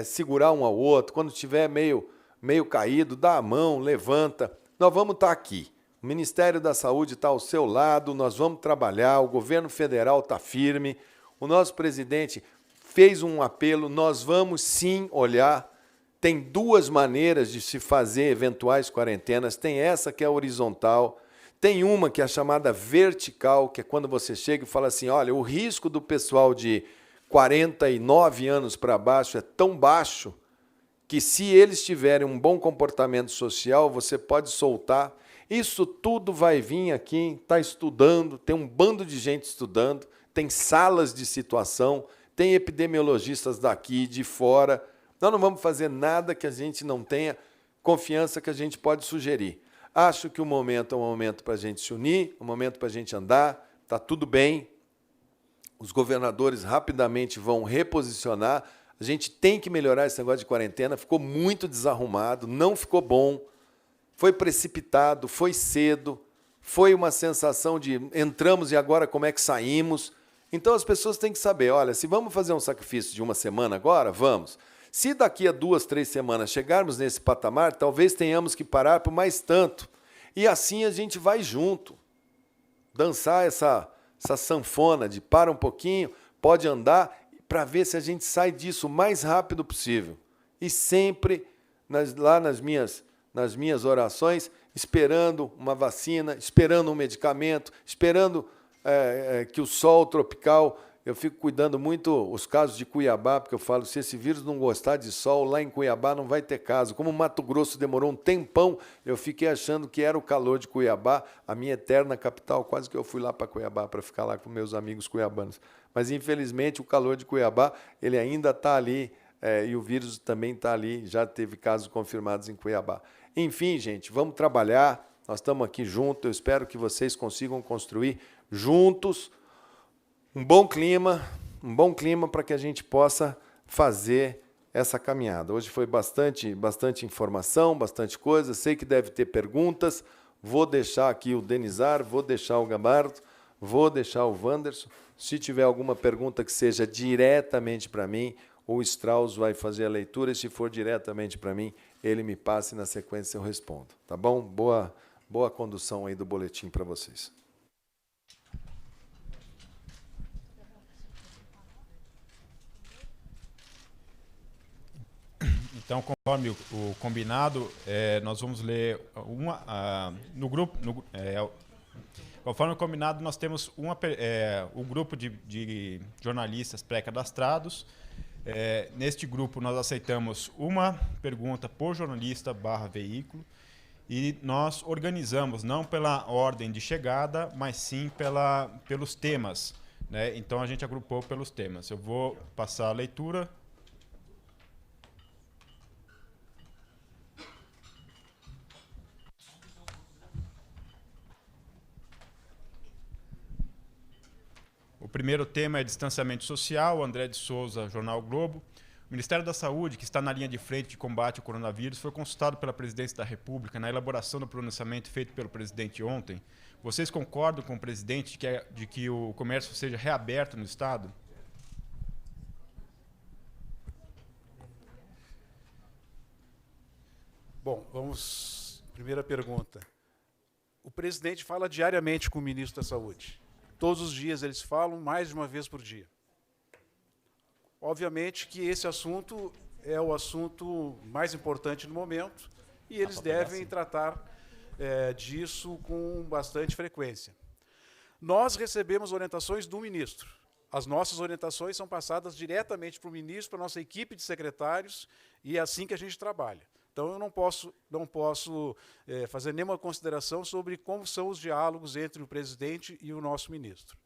segurar um ao outro. Quando estiver meio caído, dá a mão, levanta. Nós vamos estar aqui. O Ministério da Saúde está ao seu lado, nós vamos trabalhar, o governo federal está firme, o nosso presidente fez um apelo, nós vamos sim olhar. Tem duas maneiras de se fazer eventuais quarentenas. Tem essa que é horizontal, tem uma que é a chamada vertical, que é quando você chega e fala assim, olha, o risco do pessoal de 49 anos para baixo é tão baixo que se eles tiverem um bom comportamento social, você pode soltar. Isso tudo vai vir aqui, está estudando, tem um bando de gente estudando, tem salas de situação, tem epidemiologistas daqui, de fora. Nós não vamos fazer nada que a gente não tenha confiança que a gente pode sugerir. Acho que o momento é um momento para a gente se unir, um momento para a gente andar, está tudo bem. Os governadores rapidamente vão reposicionar. A gente tem que melhorar esse negócio de quarentena, ficou muito desarrumado, não ficou bom, foi precipitado, foi cedo, foi uma sensação de entramos e agora como é que saímos. Então as pessoas têm que saber, olha, se vamos fazer um sacrifício de uma semana agora, vamos. Se daqui a 2, 3 semanas chegarmos nesse patamar, talvez tenhamos que parar por mais tanto. E assim a gente vai junto. Dançar essa sanfona de para um pouquinho, pode andar, para ver se a gente sai disso o mais rápido possível. E sempre lá nas minhas orações, esperando uma vacina, esperando um medicamento, esperando que o sol tropical... Eu fico cuidando muito os casos de Cuiabá, porque eu falo, se esse vírus não gostar de sol, lá em Cuiabá não vai ter caso. Como o Mato Grosso demorou um tempão, eu fiquei achando que era o calor de Cuiabá, a minha eterna capital. Quase que eu fui lá para Cuiabá para ficar lá com meus amigos cuiabanos. Mas, infelizmente, o calor de Cuiabá ele ainda está ali, e o vírus também está ali, já teve casos confirmados em Cuiabá. Enfim, gente, vamos trabalhar, nós estamos aqui juntos, eu espero que vocês consigam construir juntos um bom clima para que a gente possa fazer essa caminhada. Hoje foi bastante informação, bastante coisa, sei que deve ter perguntas, vou deixar aqui o Denizar, vou deixar o Gabardo, vou deixar o Wanderson. Se tiver alguma pergunta que seja diretamente para mim, o Strauss vai fazer a leitura, e se for diretamente para mim, ele me passa e na sequência eu respondo. Tá bom? Boa condução aí do boletim para vocês. Então, conforme o combinado, nós vamos ler conforme o combinado, nós temos um grupo de jornalistas pré-cadastrados. Neste grupo, nós aceitamos uma pergunta por jornalista / veículo e nós organizamos, não pela ordem de chegada, mas sim pelos temas, né? Então, a gente agrupou pelos temas. Eu vou passar a leitura. O primeiro tema é distanciamento social, André de Souza, Jornal o Globo. O Ministério da Saúde, que está na linha de frente de combate ao coronavírus, foi consultado pela Presidência da República na elaboração do pronunciamento feito pelo presidente ontem. Vocês concordam com o presidente de que o comércio seja reaberto no Estado? Bom, vamos. Primeira pergunta. O presidente fala diariamente com o ministro da Saúde. Todos os dias eles falam, mais de uma vez por dia. Obviamente que esse assunto é o assunto mais importante no momento e eles devem tratar disso com bastante frequência. Nós recebemos orientações do ministro. As nossas orientações são passadas diretamente para o ministro, para a nossa equipe de secretários, e é assim que a gente trabalha. Então, eu não posso fazer nenhuma consideração sobre como são os diálogos entre o presidente e o nosso ministro.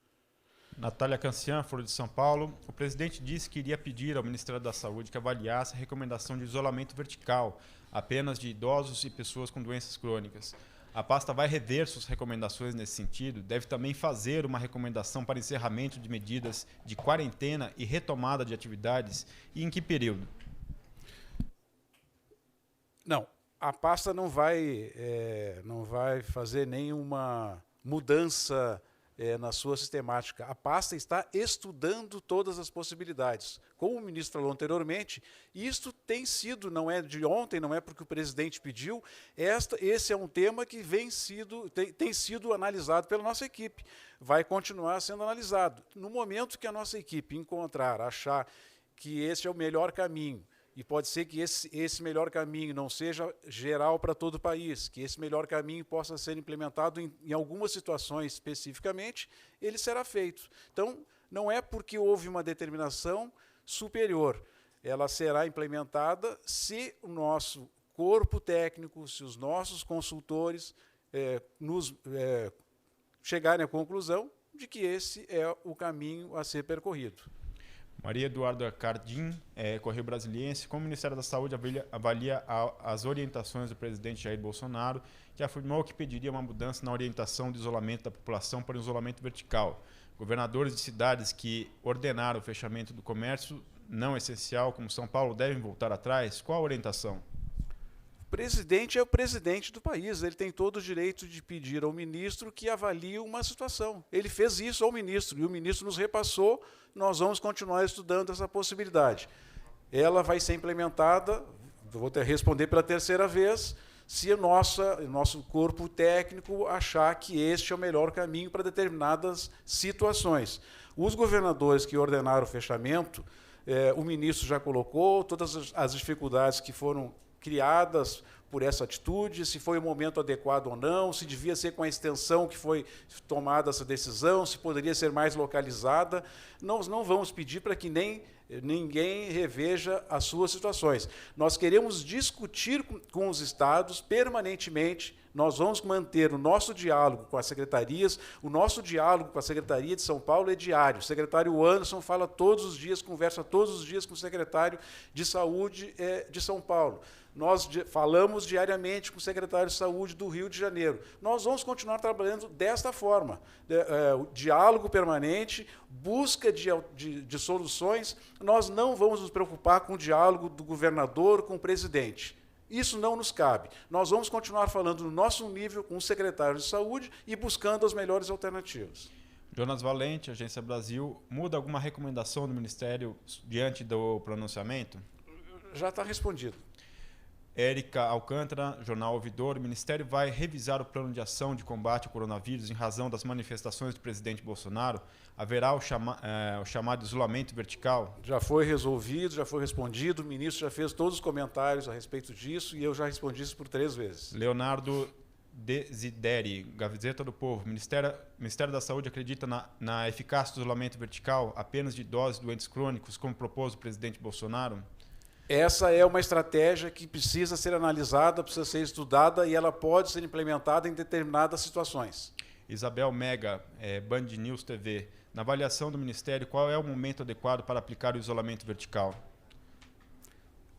Natália Cancian, Folha de São Paulo. O presidente disse que iria pedir ao Ministério da Saúde que avaliasse a recomendação de isolamento vertical apenas de idosos e pessoas com doenças crônicas. A pasta vai rever suas recomendações nesse sentido? Deve também fazer uma recomendação para encerramento de medidas de quarentena e retomada de atividades? E em que período? Não, a pasta não vai fazer nenhuma mudança na sua sistemática. A pasta está estudando todas as possibilidades. Como o ministro falou anteriormente, isto tem sido, não é de ontem, não é porque o presidente pediu, esse é um tema que tem sido analisado pela nossa equipe. Vai continuar sendo analisado. No momento que a nossa equipe achar que esse é o melhor caminho, e pode ser que esse melhor caminho não seja geral para todo o país, que esse melhor caminho possa ser implementado em algumas situações especificamente, ele será feito. Então, não é porque houve uma determinação superior. Ela será implementada se o nosso corpo técnico, se os nossos consultores chegarem à conclusão de que esse é o caminho a ser percorrido. Maria Eduarda Cardim, Correio Brasiliense. Como o Ministério da Saúde avalia as orientações do presidente Jair Bolsonaro, que afirmou que pediria uma mudança na orientação de isolamento da população para o isolamento vertical? Governadores de cidades que ordenaram o fechamento do comércio não essencial, como São Paulo, devem voltar atrás? Qual a orientação? O presidente é o presidente do país, ele tem todo o direito de pedir ao ministro que avalie uma situação. Ele fez isso ao ministro, e o ministro nos repassou, nós vamos continuar estudando essa possibilidade. Ela vai ser implementada, vou responder pela terceira vez, se o nosso corpo técnico achar que este é o melhor caminho para determinadas situações. Os governadores que ordenaram o fechamento, o ministro já colocou todas as dificuldades que foram criadas por essa atitude, se foi o momento adequado ou não, se devia ser com a extensão que foi tomada essa decisão, se poderia ser mais localizada. Nós não vamos pedir para que ninguém reveja as suas situações. Nós queremos discutir com os estados permanentemente. Nós vamos manter o nosso diálogo com as secretarias. O nosso diálogo com a Secretaria de São Paulo é diário. O secretário Anderson fala todos os dias, conversa todos os dias com o secretário de Saúde de São Paulo. Nós falamos diariamente com o secretário de Saúde do Rio de Janeiro. Nós vamos continuar trabalhando desta forma. Diálogo permanente, busca de soluções. Nós não vamos nos preocupar com o diálogo do governador com o presidente. Isso não nos cabe. Nós vamos continuar falando no nosso nível com o secretário de Saúde e buscando as melhores alternativas. Jonas Valente, Agência Brasil. Muda alguma recomendação do Ministério diante do pronunciamento? Já está respondido. Érica Alcântara, Jornal Ouvidor. O Ministério vai revisar o plano de ação de combate ao coronavírus em razão das manifestações do presidente Bolsonaro? Haverá o chamado isolamento vertical? Já foi resolvido, já foi respondido, o ministro já fez todos os comentários a respeito disso e eu já respondi isso por 3 vezes. Leonardo Desideri, Gazeta do Povo. Ministério da Saúde acredita na eficácia do isolamento vertical apenas de idosos e doentes crônicos, como propôs o presidente Bolsonaro? Essa é uma estratégia que precisa ser analisada, precisa ser estudada e ela pode ser implementada em determinadas situações. Isabel Mega, Band News TV. Na avaliação do Ministério, qual é o momento adequado para aplicar o isolamento vertical?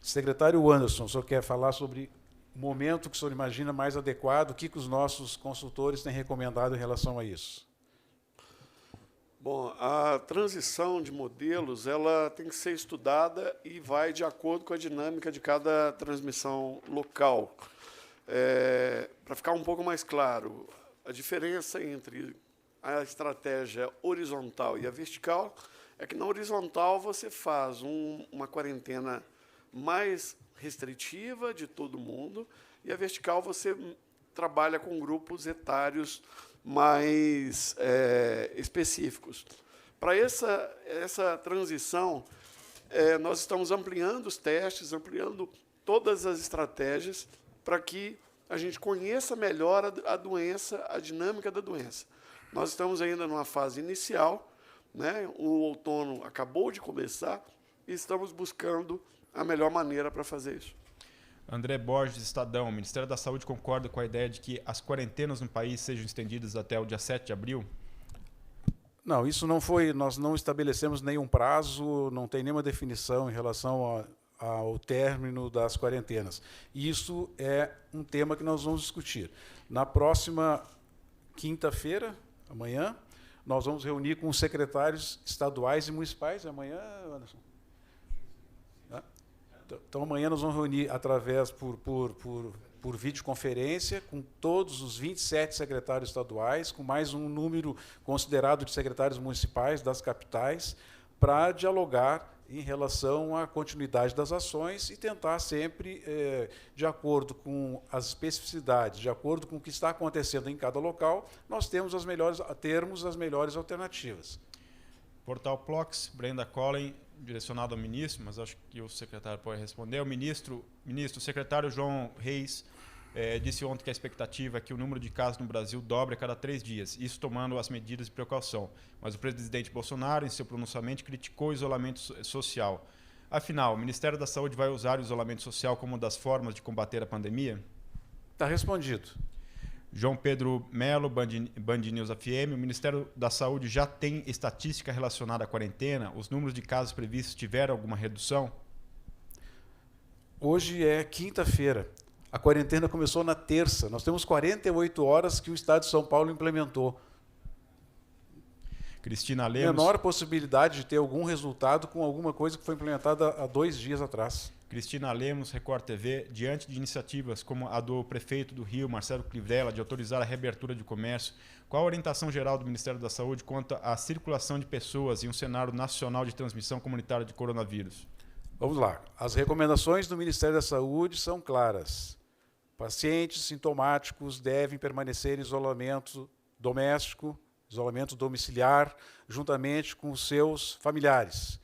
Secretário Anderson, o senhor quer falar sobre o momento que o senhor imagina mais adequado? O que os nossos consultores têm recomendado em relação a isso? Bom, a transição de modelos ela tem que ser estudada e vai de acordo com a dinâmica de cada transmissão local. Para ficar um pouco mais claro, a diferença entre a estratégia horizontal e a vertical é que na horizontal você faz uma quarentena mais restritiva de todo mundo e a vertical você trabalha com grupos etários mais específicos. Para essa transição, nós estamos ampliando os testes, ampliando todas as estratégias para que a gente conheça melhor a doença, a dinâmica da doença. Nós estamos ainda numa fase inicial, né? O outono acabou de começar e estamos buscando a melhor maneira para fazer isso. André Borges, Estadão. O Ministério da Saúde concorda com a ideia de que as quarentenas no país sejam estendidas até o dia 7 de abril? Não, isso não foi, nós não estabelecemos nenhum prazo, não tem nenhuma definição em relação ao término das quarentenas. Isso é um tema que nós vamos discutir. Na próxima quinta-feira, amanhã, nós vamos reunir com os secretários estaduais e municipais. Amanhã, Anderson? Então, amanhã nós vamos reunir através por videoconferência com todos os 27 secretários estaduais, com mais um número considerado de secretários municipais das capitais, para dialogar em relação à continuidade das ações e tentar sempre, de acordo com as especificidades, de acordo com o que está acontecendo em cada local, nós termos as melhores alternativas. Portal Plox, Brenda Collen, direcionado ao ministro, mas acho que o secretário pode responder. O secretário João Reis disse ontem que a expectativa é que o número de casos no Brasil dobre a cada 3 dias, isso tomando as medidas de precaução. Mas o presidente Bolsonaro, em seu pronunciamento, criticou o isolamento social. Afinal, o Ministério da Saúde vai usar o isolamento social como uma das formas de combater a pandemia? Está respondido. João Pedro Melo, Band News FM. O Ministério da Saúde já tem estatística relacionada à quarentena? Os números de casos previstos tiveram alguma redução? Hoje é quinta-feira. A quarentena começou na terça. Nós temos 48 horas que o Estado de São Paulo implementou. Cristina Lemos. Menor possibilidade de ter algum resultado com alguma coisa que foi implementada há 2 dias atrás. Cristina Lemos, Record TV. Diante de iniciativas como a do prefeito do Rio, Marcelo Crivella, de autorizar a reabertura de comércio, qual a orientação geral do Ministério da Saúde quanto à circulação de pessoas em um cenário nacional de transmissão comunitária de coronavírus? Vamos lá. As recomendações do Ministério da Saúde são claras. Pacientes sintomáticos devem permanecer em isolamento doméstico, isolamento domiciliar, juntamente com os seus familiares.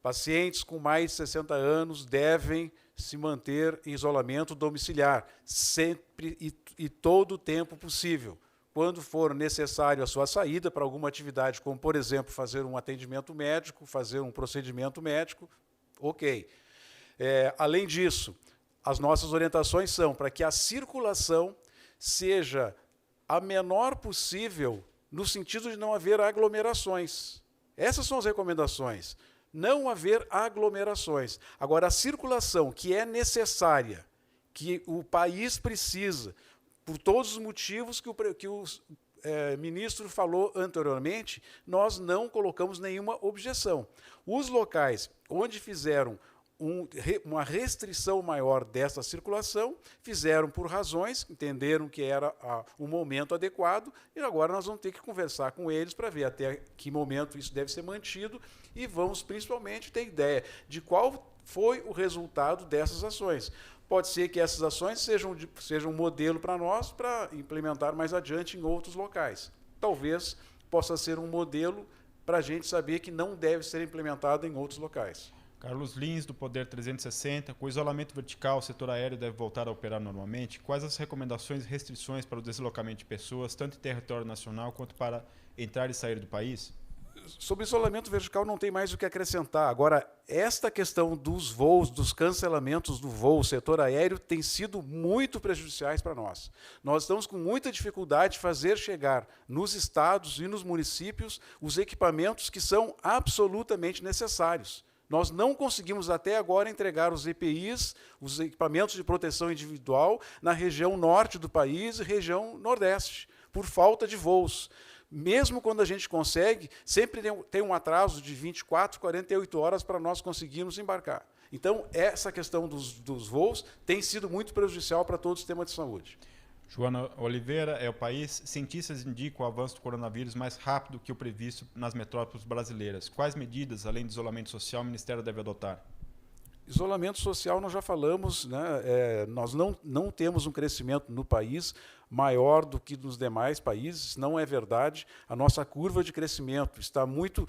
Pacientes com mais de 60 anos devem se manter em isolamento domiciliar, sempre e todo o tempo possível. Quando for necessário a sua saída para alguma atividade, como, por exemplo, fazer um atendimento médico, fazer um procedimento médico, ok. Além disso, as nossas orientações são para que a circulação seja a menor possível, no sentido de não haver aglomerações. Essas são as recomendações. Não haver aglomerações. Agora, a circulação que é necessária, que o país precisa, por todos os motivos que o ministro falou anteriormente, nós não colocamos nenhuma objeção. Os locais onde fizeram uma restrição maior dessa circulação, fizeram por razões, entenderam que era um momento adequado, e agora nós vamos ter que conversar com eles para ver até que momento isso deve ser mantido, e vamos principalmente ter ideia de qual foi o resultado dessas ações. pode ser que essas ações sejam um modelo para nós para implementar mais adiante em outros locais. Talvez possa ser um modelo para a gente saber que não deve ser implementado em outros locais. Carlos Lins, do Poder 360. Com o isolamento vertical, o setor aéreo deve voltar a operar normalmente. Quais as recomendações e restrições para o deslocamento de pessoas, tanto em território nacional quanto para entrar e sair do país? Sobre isolamento vertical não tem mais o que acrescentar. Agora, esta questão dos voos, dos cancelamentos do voo, setor aéreo, tem sido muito prejudiciais para nós. Nós estamos com muita dificuldade de fazer chegar nos estados e nos municípios os equipamentos que são absolutamente necessários. Nós não conseguimos até agora entregar os EPIs, os equipamentos de proteção individual, na região norte do país e região nordeste, por falta de voos. Mesmo quando a gente consegue, sempre tem um atraso de 24, 48 horas para nós conseguirmos embarcar. Então, essa questão dos voos tem sido muito prejudicial para todo o sistema de saúde. Joana Oliveira, é o país. Cientistas indicam o avanço do coronavírus mais rápido que o previsto nas metrópoles brasileiras. Quais medidas, além do isolamento social, o Ministério deve adotar? Isolamento social, nós já falamos, né? Nós não temos um crescimento no país maior do que nos demais países, não é verdade. A nossa curva de crescimento está muito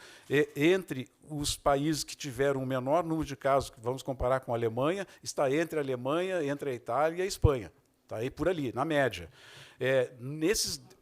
entre os países que tiveram um menor número de casos, que vamos comparar com a Alemanha, está entre a Alemanha, entre a Itália e a Espanha. Está aí por ali, na média.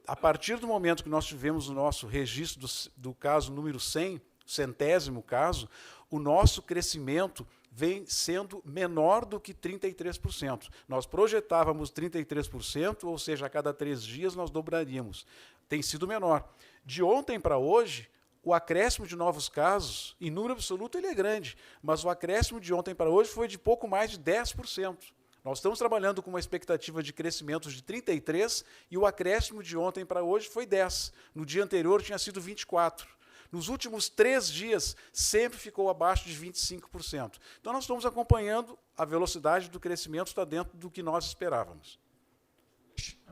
A partir do momento que nós tivemos o nosso registro do caso número 100, centésimo caso, o nosso crescimento vem sendo menor do que 33%. Nós projetávamos 33%, ou seja, a cada 3 dias nós dobraríamos. Tem sido menor. De ontem para hoje, o acréscimo de novos casos, em número absoluto, ele é grande, mas o acréscimo de ontem para hoje foi de pouco mais de 10%. Nós estamos trabalhando com uma expectativa de crescimento de 33% e o acréscimo de ontem para hoje foi 10%. No dia anterior tinha sido 24%. Nos últimos 3 dias, sempre ficou abaixo de 25%. Então, nós estamos acompanhando a velocidade do crescimento, está dentro do que nós esperávamos.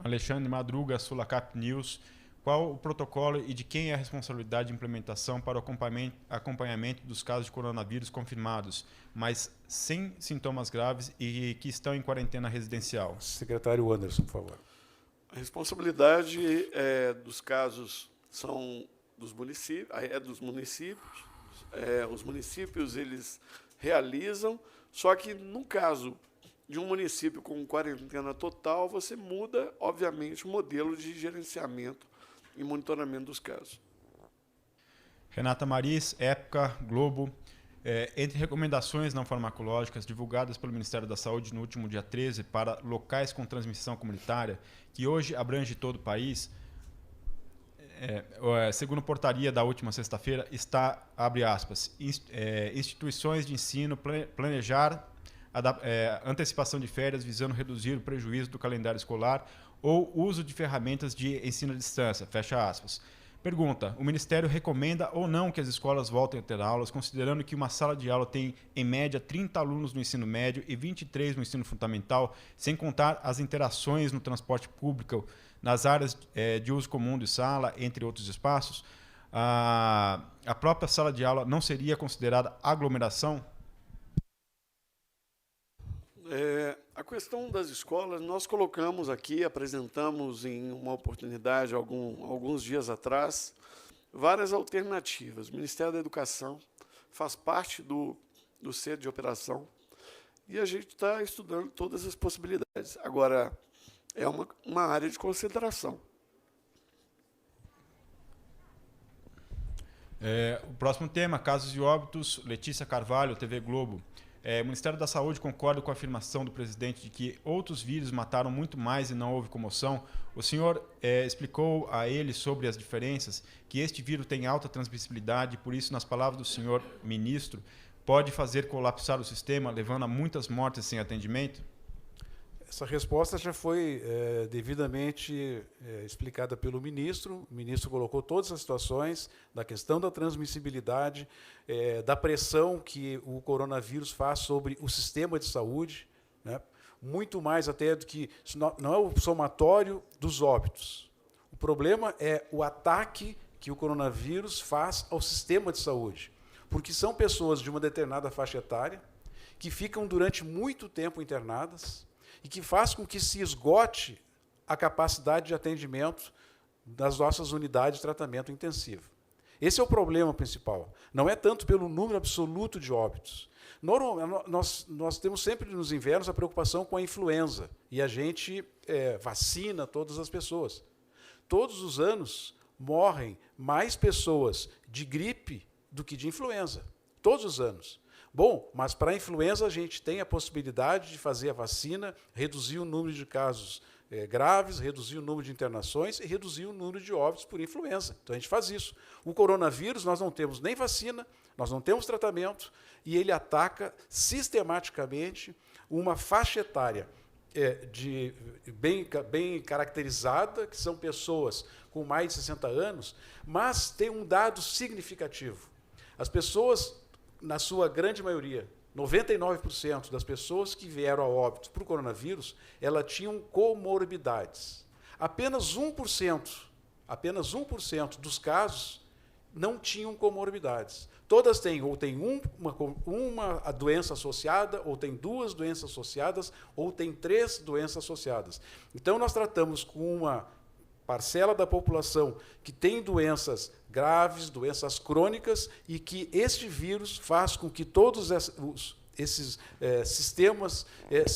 Alexandre Madruga, Sulacap News. Qual o protocolo e de quem é a responsabilidade de implementação para o acompanhamento dos casos de coronavírus confirmados, mas sem sintomas graves e que estão em quarentena residencial? Secretário Anderson, por favor. A responsabilidade dos casos são dos municípios, os municípios eles realizam, só que no caso de um município com quarentena total, você muda, obviamente, o modelo de gerenciamento e monitoramento dos casos. Renata Maris, Época, Globo. Entre recomendações não farmacológicas divulgadas pelo Ministério da Saúde no último dia 13 para locais com transmissão comunitária, que hoje abrange todo o país, segundo portaria da última sexta-feira, está, abre aspas, instituições de ensino planejar antecipação de férias visando reduzir o prejuízo do calendário escolar ou uso de ferramentas de ensino à distância, fecha aspas. Pergunta, o Ministério recomenda ou não que as escolas voltem a ter aulas, considerando que uma sala de aula tem, em média, 30 alunos no ensino médio e 23 no ensino fundamental, sem contar as interações no transporte público, nas áreas de uso comum de sala, entre outros espaços? A própria sala de aula não seria considerada aglomeração? A questão das escolas, nós colocamos aqui, apresentamos em uma oportunidade, alguns dias atrás, várias alternativas. O Ministério da Educação faz parte do centro de operação e a gente está estudando todas as possibilidades. Agora, é uma área de concentração. O próximo tema, casos de óbitos, Letícia Carvalho, TV Globo. O Ministério da Saúde concorda com a afirmação do presidente de que outros vírus mataram muito mais e não houve comoção. O senhor explicou a ele sobre as diferenças, que este vírus tem alta transmissibilidade e, por isso, nas palavras do senhor ministro, pode fazer colapsar o sistema, levando a muitas mortes sem atendimento? Essa resposta já foi devidamente explicada pelo ministro. O ministro colocou todas as situações da questão da transmissibilidade, da pressão que o coronavírus faz sobre o sistema de saúde, né? Muito mais até do que... Não é o somatório dos óbitos. O problema é o ataque que o coronavírus faz ao sistema de saúde, porque são pessoas de uma determinada faixa etária que ficam durante muito tempo internadas e que faz com que se esgote a capacidade de atendimento das nossas unidades de tratamento intensivo. Esse é o problema principal. Não é tanto pelo número absoluto de óbitos. Nós temos sempre nos invernos a preocupação com a influenza, e a gente vacina todas as pessoas. Todos os anos morrem mais pessoas de gripe do que de influenza. Todos os anos. Bom, mas para a influenza a gente tem a possibilidade de fazer a vacina, reduzir o número de casos graves, reduzir o número de internações e reduzir o número de óbitos por influenza. Então, a gente faz isso. O coronavírus, nós não temos nem vacina, nós não temos tratamento, e ele ataca sistematicamente uma faixa etária bem caracterizada, que são pessoas com mais de 60 anos, mas tem um dado significativo. As pessoas, na sua grande maioria, 99% das pessoas que vieram a óbito por coronavírus, elas tinham comorbidades. Apenas 1% dos casos não tinham comorbidades. Todas têm, ou tem uma doença associada, ou tem 2 doenças associadas, ou tem 3 doenças associadas. Então, nós tratamos com uma parcela da população que tem doenças graves, doenças crônicas, e que este vírus faz com que todos esses sistemas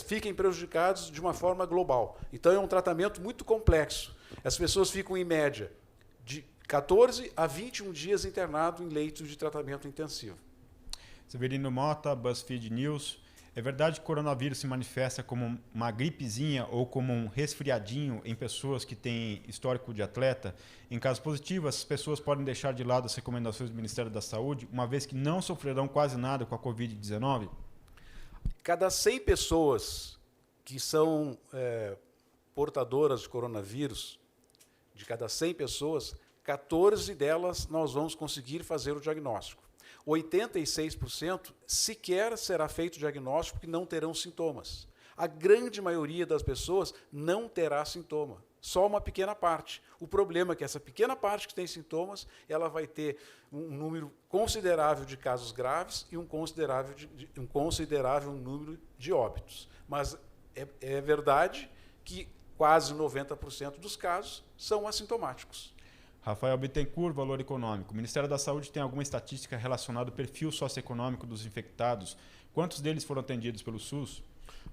fiquem prejudicados de uma forma global. Então, é um tratamento muito complexo. As pessoas ficam, em média, de 14 a 21 dias internado em leitos de tratamento intensivo. Severino Mota, BuzzFeed News. É verdade que o coronavírus se manifesta como uma gripezinha ou como um resfriadinho em pessoas que têm histórico de atleta? Em caso positivo, essas pessoas podem deixar de lado as recomendações do Ministério da Saúde, uma vez que não sofrerão quase nada com a Covid-19? Cada 100 pessoas que são portadoras de coronavírus, de cada 100 pessoas, 14 delas nós vamos conseguir fazer o diagnóstico. 86% sequer será feito o diagnóstico porque não terão sintomas. A grande maioria das pessoas não terá sintoma, só uma pequena parte. O problema é que essa pequena parte que tem sintomas, ela vai ter um número considerável de casos graves e um considerável número de óbitos. Mas é verdade que quase 90% dos casos são assintomáticos. Rafael Bittencourt, Valor Econômico. O Ministério da Saúde tem alguma estatística relacionada ao perfil socioeconômico dos infectados? Quantos deles foram atendidos pelo SUS?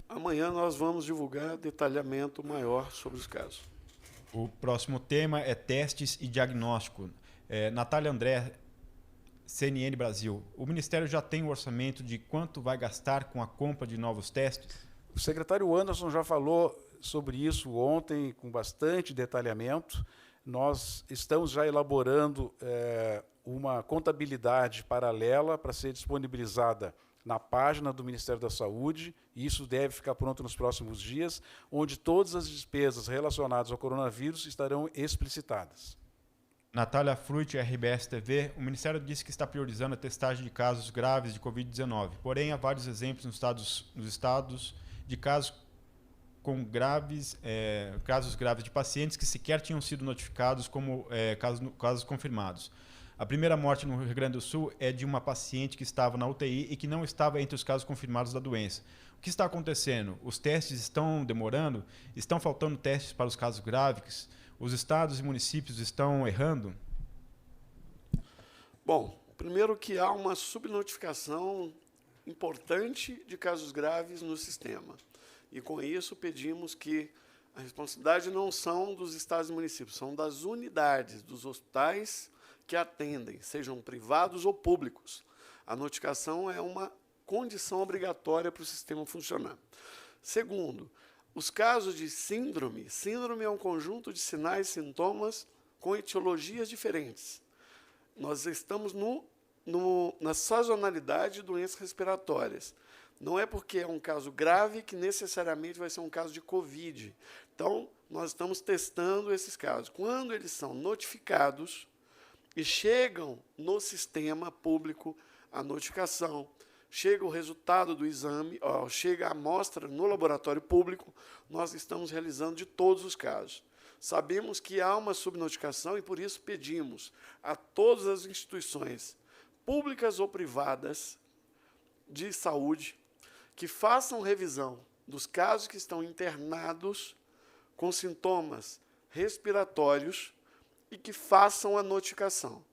Amanhã nós vamos divulgar detalhamento maior sobre os casos. O próximo tema é testes e diagnóstico. Natália André, CNN Brasil. O Ministério já tem um orçamento de quanto vai gastar com a compra de novos testes? O secretário Anderson já falou sobre isso ontem com bastante detalhamento. Nós estamos já elaborando uma contabilidade paralela para ser disponibilizada na página do Ministério da Saúde, e isso deve ficar pronto nos próximos dias, onde todas as despesas relacionadas ao coronavírus estarão explicitadas. Natália Fruit, RBS TV. O Ministério disse que está priorizando a testagem de casos graves de Covid-19, porém há vários exemplos nos estados de casos com casos graves de pacientes que sequer tinham sido notificados como casos confirmados. A primeira morte no Rio Grande do Sul é de uma paciente que estava na UTI e que não estava entre os casos confirmados da doença. O que está acontecendo? Os testes estão demorando? Estão faltando testes para os casos graves? Os estados e municípios estão errando? Bom, primeiro que há uma subnotificação importante de casos graves no sistema. E, com isso, pedimos que a responsabilidade não são dos estados e municípios, são das unidades, dos hospitais que atendem, sejam privados ou públicos. A notificação é uma condição obrigatória para o sistema funcionar. Segundo, os casos de síndrome é um conjunto de sinais e sintomas com etiologias diferentes. Nós estamos na sazonalidade de doenças respiratórias. Não é porque é um caso grave que necessariamente vai ser um caso de Covid. Então, nós estamos testando esses casos. Quando eles são notificados e chegam no sistema público a notificação, chega o resultado do exame, chega a amostra no laboratório público, nós estamos realizando de todos os casos. Sabemos que há uma subnotificação e, por isso, pedimos a todas as instituições públicas ou privadas de saúde que façam revisão dos casos que estão internados com sintomas respiratórios e que façam a notificação,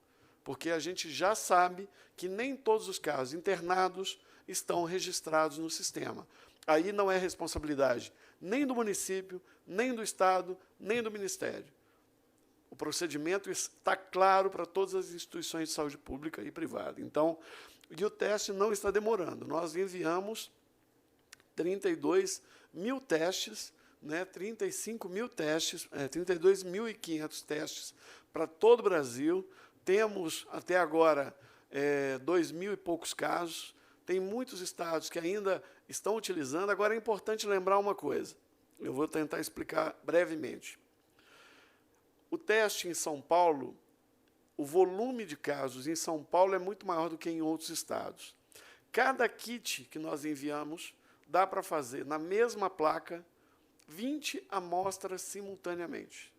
porque a gente já sabe que nem todos os casos internados estão registrados no sistema. Aí não é responsabilidade nem do município, nem do Estado, nem do Ministério. O procedimento está claro para todas as instituições de saúde pública e privada. Então, e o teste não está demorando. Nós enviamos 32 mil testes, né, 35 mil testes, 32.500 testes para todo o Brasil. Temos, até agora, 2.000 e poucos casos. Tem muitos estados que ainda estão utilizando. Agora, é importante lembrar uma coisa. Eu vou tentar explicar brevemente. O teste em São Paulo, o volume de casos em São Paulo é muito maior do que em outros estados. Cada kit que nós enviamos dá para fazer, na mesma placa, 20 amostras simultaneamente.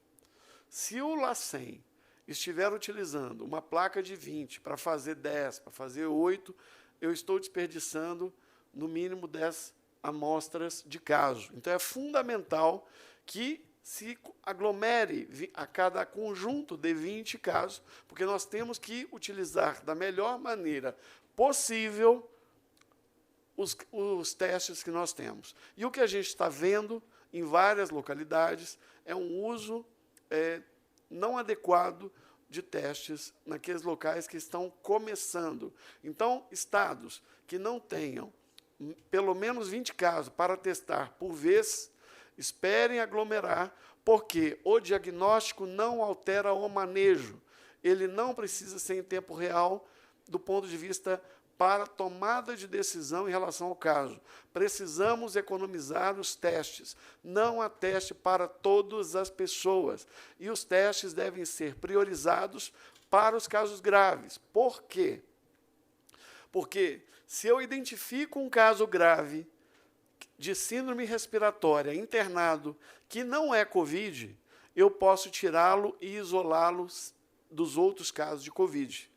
Se o LACEN estiver utilizando uma placa de 20 para fazer 10, para fazer 8, eu estou desperdiçando, no mínimo, 10 amostras de caso. Então, é fundamental que se aglomere a cada conjunto de 20 casos, porque nós temos que utilizar da melhor maneira possível os testes que nós temos. E o que a gente está vendo em várias localidades é um uso não adequado de testes naqueles locais que estão começando. Então, estados que não tenham pelo menos 20 casos para testar por vez, esperem aglomerar, porque o diagnóstico não altera o manejo. Ele não precisa ser em tempo real do ponto de vista para tomada de decisão em relação ao caso. Precisamos economizar os testes. Não há teste para todas as pessoas. E os testes devem ser priorizados para os casos graves. Por quê? Porque se eu identifico um caso grave de síndrome respiratória internado que não é COVID, eu posso tirá-lo e isolá-lo dos outros casos de COVID,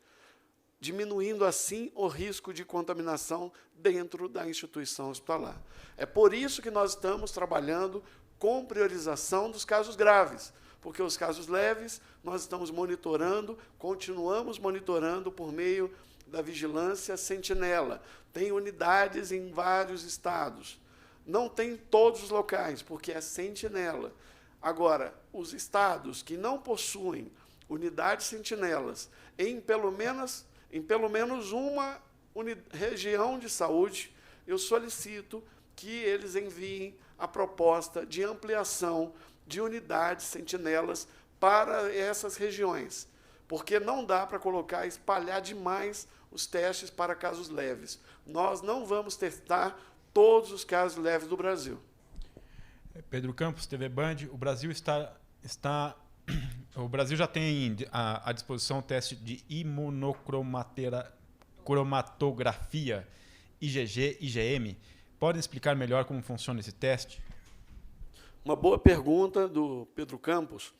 diminuindo assim o risco de contaminação dentro da instituição hospitalar. É por isso que nós estamos trabalhando com priorização dos casos graves, porque os casos leves nós estamos monitorando, continuamos monitorando por meio da vigilância sentinela. Tem unidades em vários estados. Não tem em todos os locais, porque é sentinela. Agora, os estados que não possuem unidades sentinelas em pelo menos uma região de saúde, eu solicito que eles enviem a proposta de ampliação de unidades sentinelas para essas regiões, porque não dá para espalhar demais os testes para casos leves. Nós não vamos testar todos os casos leves do Brasil. Pedro Campos, TV Band, o Brasil o Brasil já tem à disposição o teste de imunocromatografia IgG, IgM. Podem explicar melhor como funciona esse teste? Uma boa pergunta do Pedro Campos.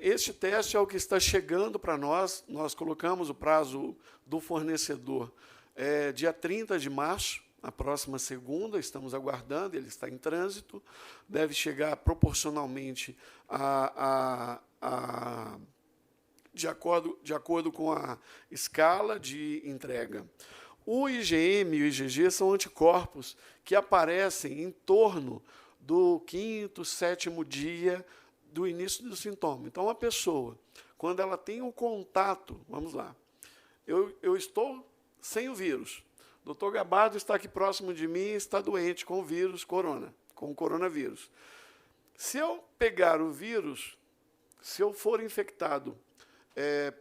Este teste é o que está chegando para nós. Nós colocamos o prazo do fornecedor dia 30 de março, na próxima segunda, estamos aguardando, ele está em trânsito, deve chegar proporcionalmente de acordo com a escala de entrega. O IgM e o IgG são anticorpos que aparecem em torno do 5º, 7º dia do início do sintoma. Então, a pessoa, quando ela tem um contato, vamos lá, eu estou sem o vírus, o Dr. Gabardo está aqui próximo de mim e está doente com o vírus com o coronavírus. Se eu pegar o vírus, se eu for infectado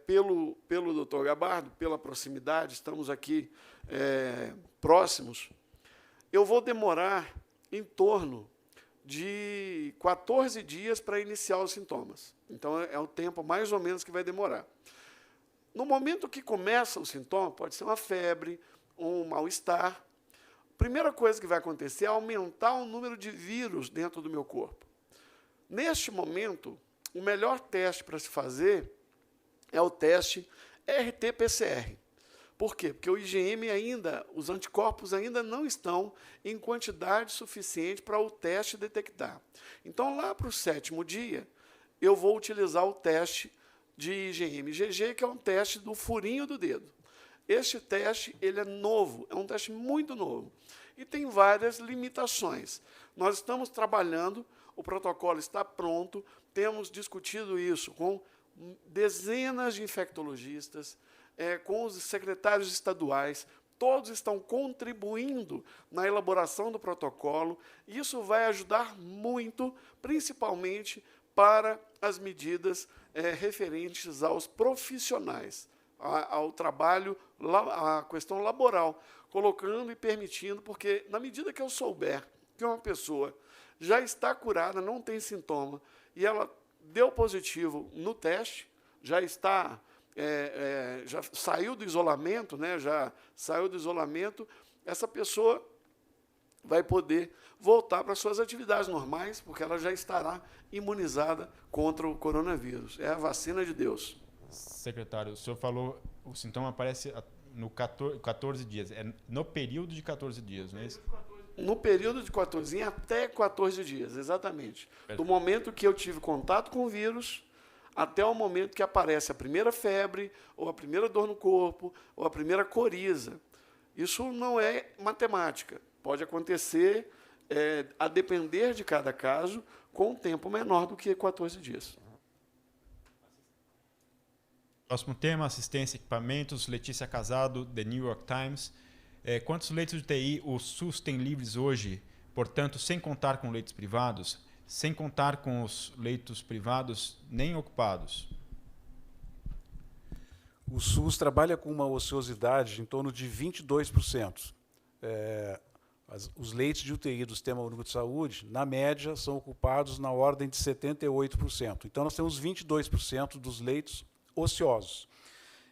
pelo Dr. Gabardo, pela proximidade, estamos aqui próximos, eu vou demorar em torno de 14 dias para iniciar os sintomas. Então, é o tempo mais ou menos que vai demorar. No momento que começa o sintoma, pode ser uma febre, um mal-estar. A primeira coisa que vai acontecer é aumentar o número de vírus dentro do meu corpo. Neste momento, o melhor teste para se fazer é o teste RT-PCR, Por quê? Porque o IgM ainda, os anticorpos ainda não estão em quantidade suficiente para o teste detectar. Então, lá para o 7º dia, eu vou utilizar o teste de IgM-IgG, que é um teste do furinho do dedo. Este teste ele é novo, é um teste muito novo, e tem várias limitações. Nós estamos trabalhando, o protocolo está pronto, temos discutido isso com dezenas de infectologistas, com os secretários estaduais, todos estão contribuindo na elaboração do protocolo, e isso vai ajudar muito, principalmente para as medidas referentes aos profissionais, ao trabalho, à questão laboral, colocando e permitindo, porque na medida que eu souber que uma pessoa já está curada, não tem sintoma, e ela deu positivo no teste, já está, já saiu do isolamento, né, essa pessoa vai poder voltar para suas atividades normais, porque ela já estará imunizada contra o coronavírus. É a vacina de Deus. Secretário, o senhor falou, o sintoma aparece no 14 dias. É no período de 14 dias, não é isso? No período de 14, em até 14 dias, exatamente. Do momento que eu tive contato com o vírus, até o momento que aparece a primeira febre, ou a primeira dor no corpo, ou a primeira coriza. Isso não é matemática. Pode acontecer, a depender de cada caso, com um tempo menor do que 14 dias. Próximo tema, assistência e equipamentos. Letícia Casado, The New York Times. Quantos leitos de UTI o SUS tem livres hoje, portanto, sem contar com leitos privados, sem contar com os leitos privados nem ocupados? O SUS trabalha com uma ociosidade em torno de 22%. Os leitos de UTI do Sistema Único de Saúde, na média, são ocupados na ordem de 78%. Então, nós temos 22% dos leitos ociosos.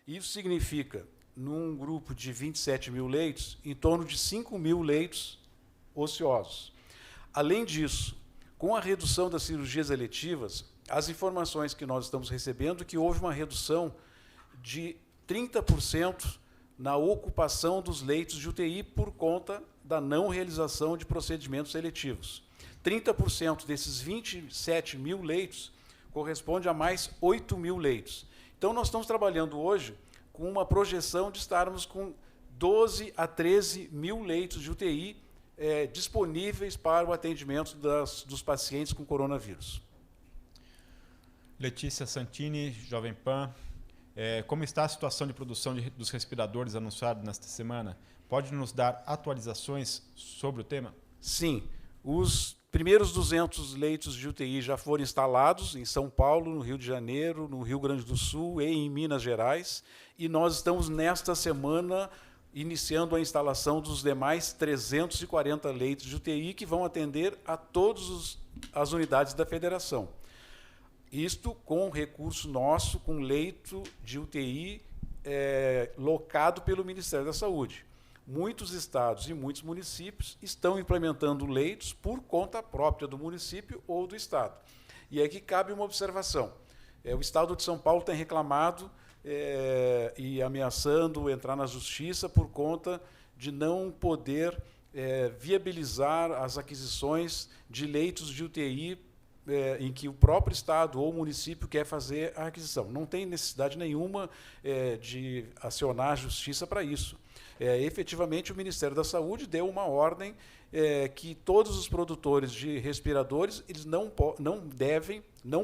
Isso significa, num grupo de 27 mil leitos, em torno de 5 mil leitos ociosos. Além disso, com a redução das cirurgias eletivas, as informações que nós estamos recebendo é que houve uma redução de 30% na ocupação dos leitos de UTI por conta da não realização de procedimentos eletivos. 30% desses 27 mil leitos corresponde a mais 8 mil leitos. Então, nós estamos trabalhando hoje com uma projeção de estarmos com 12 a 13 mil leitos de UTI disponíveis para o atendimento dos pacientes com coronavírus. Letícia Santini, Jovem Pan. Como está a situação de produção dos respiradores anunciados nesta semana? Pode nos dar atualizações sobre o tema? Sim. Os primeiros 200 leitos de UTI já foram instalados em São Paulo, no Rio de Janeiro, no Rio Grande do Sul e em Minas Gerais. E nós estamos, nesta semana, iniciando a instalação dos demais 340 leitos de UTI que vão atender a todas as unidades da federação. Isto com recurso nosso, com leito de UTI locado pelo Ministério da Saúde. Muitos estados e muitos municípios estão implementando leitos por conta própria do município ou do estado. E aqui cabe uma observação. O Estado de São Paulo tem reclamado e ameaçando entrar na justiça por conta de não poder viabilizar as aquisições de leitos de UTI em que o próprio estado ou município quer fazer a aquisição. Não tem necessidade nenhuma de acionar a justiça para isso. Efetivamente, o Ministério da Saúde deu uma ordem que todos os produtores de respiradores eles não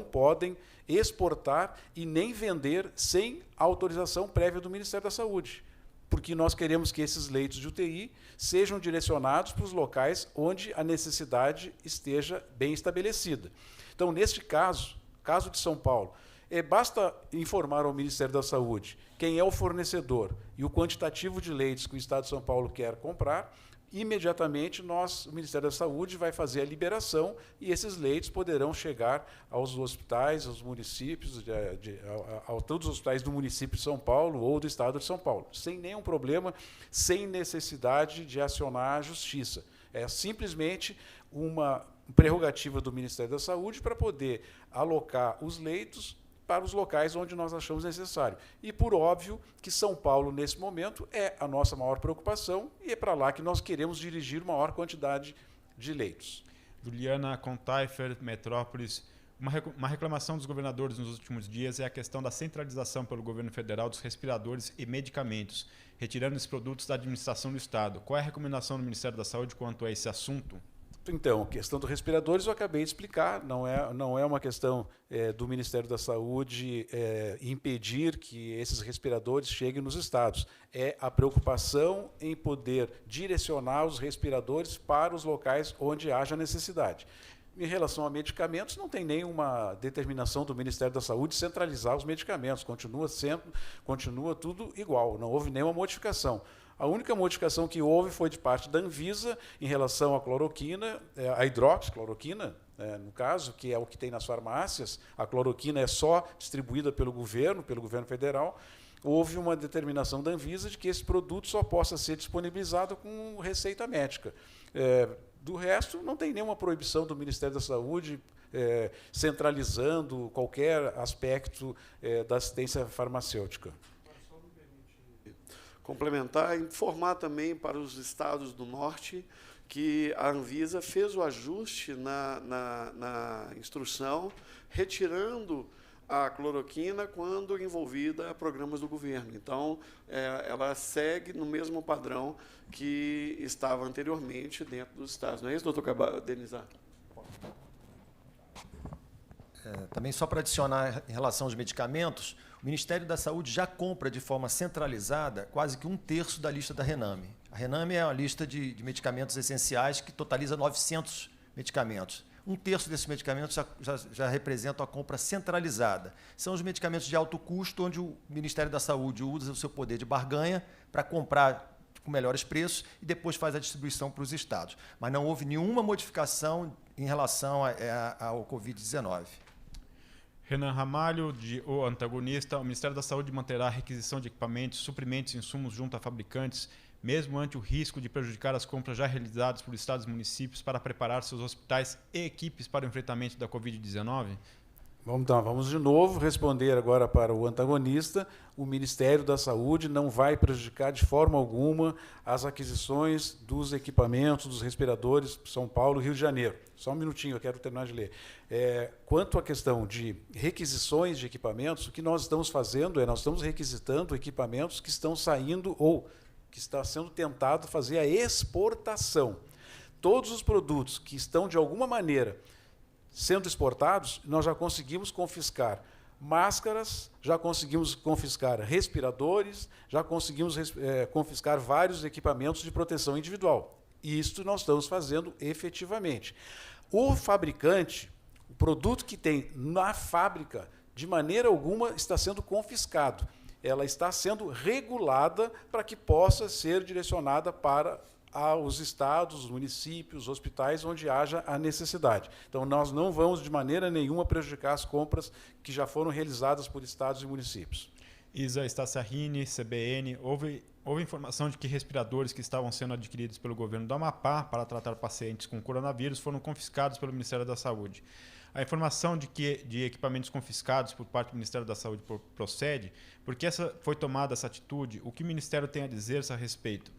podem exportar e nem vender sem autorização prévia do Ministério da Saúde, porque nós queremos que esses leitos de UTI sejam direcionados para os locais onde a necessidade esteja bem estabelecida. Então, neste caso de São Paulo, basta informar ao Ministério da Saúde quem é o fornecedor e o quantitativo de leitos que o Estado de São Paulo quer comprar, imediatamente o Ministério da Saúde vai fazer a liberação e esses leitos poderão chegar aos hospitais, aos municípios, a todos os hospitais do município de São Paulo ou do Estado de São Paulo, sem nenhum problema, sem necessidade de acionar a Justiça. É simplesmente uma prerrogativa do Ministério da Saúde para poder alocar os leitos para os locais onde nós achamos necessário. E, por óbvio, que São Paulo, nesse momento, é a nossa maior preocupação e é para lá que nós queremos dirigir maior quantidade de leitos. Juliana Contaifer, Metrópolis. Uma reclamação dos governadores nos últimos dias é a questão da centralização pelo governo federal dos respiradores e medicamentos, retirando esses produtos da administração do Estado. Qual é a recomendação do Ministério da Saúde quanto a esse assunto? Então, a questão dos respiradores eu acabei de explicar, não é uma questão do Ministério da Saúde impedir que esses respiradores cheguem nos estados. É a preocupação em poder direcionar os respiradores para os locais onde haja necessidade. Em relação a medicamentos, não tem nenhuma determinação do Ministério da Saúde centralizar os medicamentos, continua tudo igual, não houve nenhuma modificação. A única modificação que houve foi de parte da Anvisa em relação à cloroquina, a hidroxicloroquina, no caso, que é o que tem nas farmácias. A cloroquina é só distribuída pelo governo federal. Houve uma determinação da Anvisa de que esse produto só possa ser disponibilizado com receita médica. Do resto, não tem nenhuma proibição do Ministério da Saúde centralizando qualquer aspecto da assistência farmacêutica. Complementar, informar também para os estados do norte que a Anvisa fez o ajuste na instrução, retirando a cloroquina quando envolvida a programas do governo. Então, ela segue no mesmo padrão que estava anteriormente dentro dos estados. Não é isso, doutor Denizar? Também só para adicionar em relação aos medicamentos, o Ministério da Saúde já compra de forma centralizada quase que 1/3 da lista da Rename. A Rename é uma lista de medicamentos essenciais que totaliza 900 medicamentos. 1/3 desses medicamentos já representam a compra centralizada. São os medicamentos de alto custo, onde o Ministério da Saúde usa o seu poder de barganha para comprar com melhores preços e depois faz a distribuição para os estados. Mas não houve nenhuma modificação em relação ao Covid-19. Renan Ramalho, de O Antagonista. O Ministério da Saúde manterá a requisição de equipamentos, suprimentos e insumos junto a fabricantes, mesmo ante o risco de prejudicar as compras já realizadas por estados e municípios para preparar seus hospitais e equipes para o enfrentamento da Covid-19? Vamos de novo responder agora para o antagonista. O Ministério da Saúde não vai prejudicar de forma alguma as aquisições dos equipamentos, dos respiradores São Paulo e Rio de Janeiro. Só um minutinho, eu quero terminar de ler. Quanto à questão de requisições de equipamentos, o que nós estamos fazendo nós estamos requisitando equipamentos que estão saindo ou que está sendo tentado fazer a exportação. Todos os produtos que estão, de alguma maneira, sendo exportados, nós já conseguimos confiscar máscaras, já conseguimos confiscar respiradores, já conseguimos confiscar vários equipamentos de proteção individual. E isto nós estamos fazendo efetivamente. O fabricante, o produto que tem na fábrica, de maneira alguma está sendo confiscado. Ela está sendo regulada para que possa ser direcionada para aos estados, os municípios, os hospitais, onde haja a necessidade. Então, nós não vamos, de maneira nenhuma, prejudicar as compras que já foram realizadas por estados e municípios. Isa Staciarrini, CBN, houve informação de que respiradores que estavam sendo adquiridos pelo governo do Amapá para tratar pacientes com coronavírus foram confiscados pelo Ministério da Saúde. A informação de equipamentos confiscados por parte do Ministério da Saúde procede? Por que foi tomada essa atitude? O que o Ministério tem a dizer a respeito?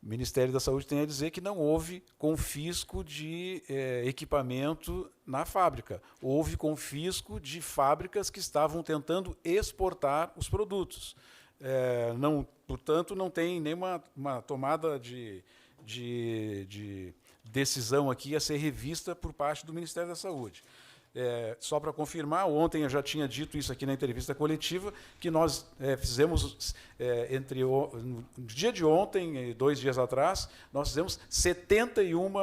O Ministério da Saúde tem a dizer que não houve confisco de equipamento na fábrica. Houve confisco de fábricas que estavam tentando exportar os produtos. Portanto, não tem nenhuma tomada de decisão aqui a ser revista por parte do Ministério da Saúde. Só para confirmar, ontem eu já tinha dito isso aqui na entrevista coletiva, que nós fizemos, no dia de ontem e 2 dias atrás, nós fizemos 71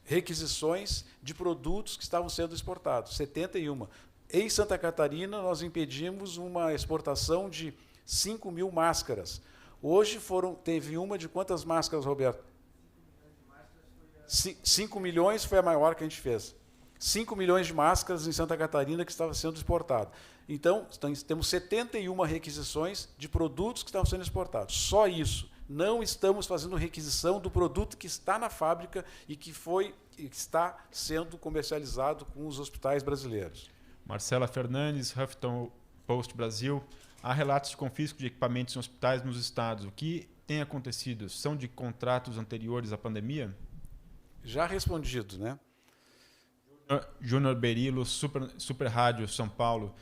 requisições de produtos que estavam sendo exportados, 71. Em Santa Catarina, nós impedimos uma exportação de 5.000 máscaras. Hoje teve uma de quantas máscaras, Roberto? 5 milhões foi a maior que a gente fez. 5 milhões de máscaras em Santa Catarina que estava sendo exportado. Então, temos 71 requisições de produtos que estavam sendo exportados. Só isso. Não estamos fazendo requisição do produto que está na fábrica e que está sendo comercializado com os hospitais brasileiros. Marcela Fernandes, Huffington Post Brasil. Há relatos de confisco de equipamentos em hospitais nos estados. O que tem acontecido? São de contratos anteriores à pandemia? Já respondido, né? Júnior Berilo, Super Rádio São Paulo.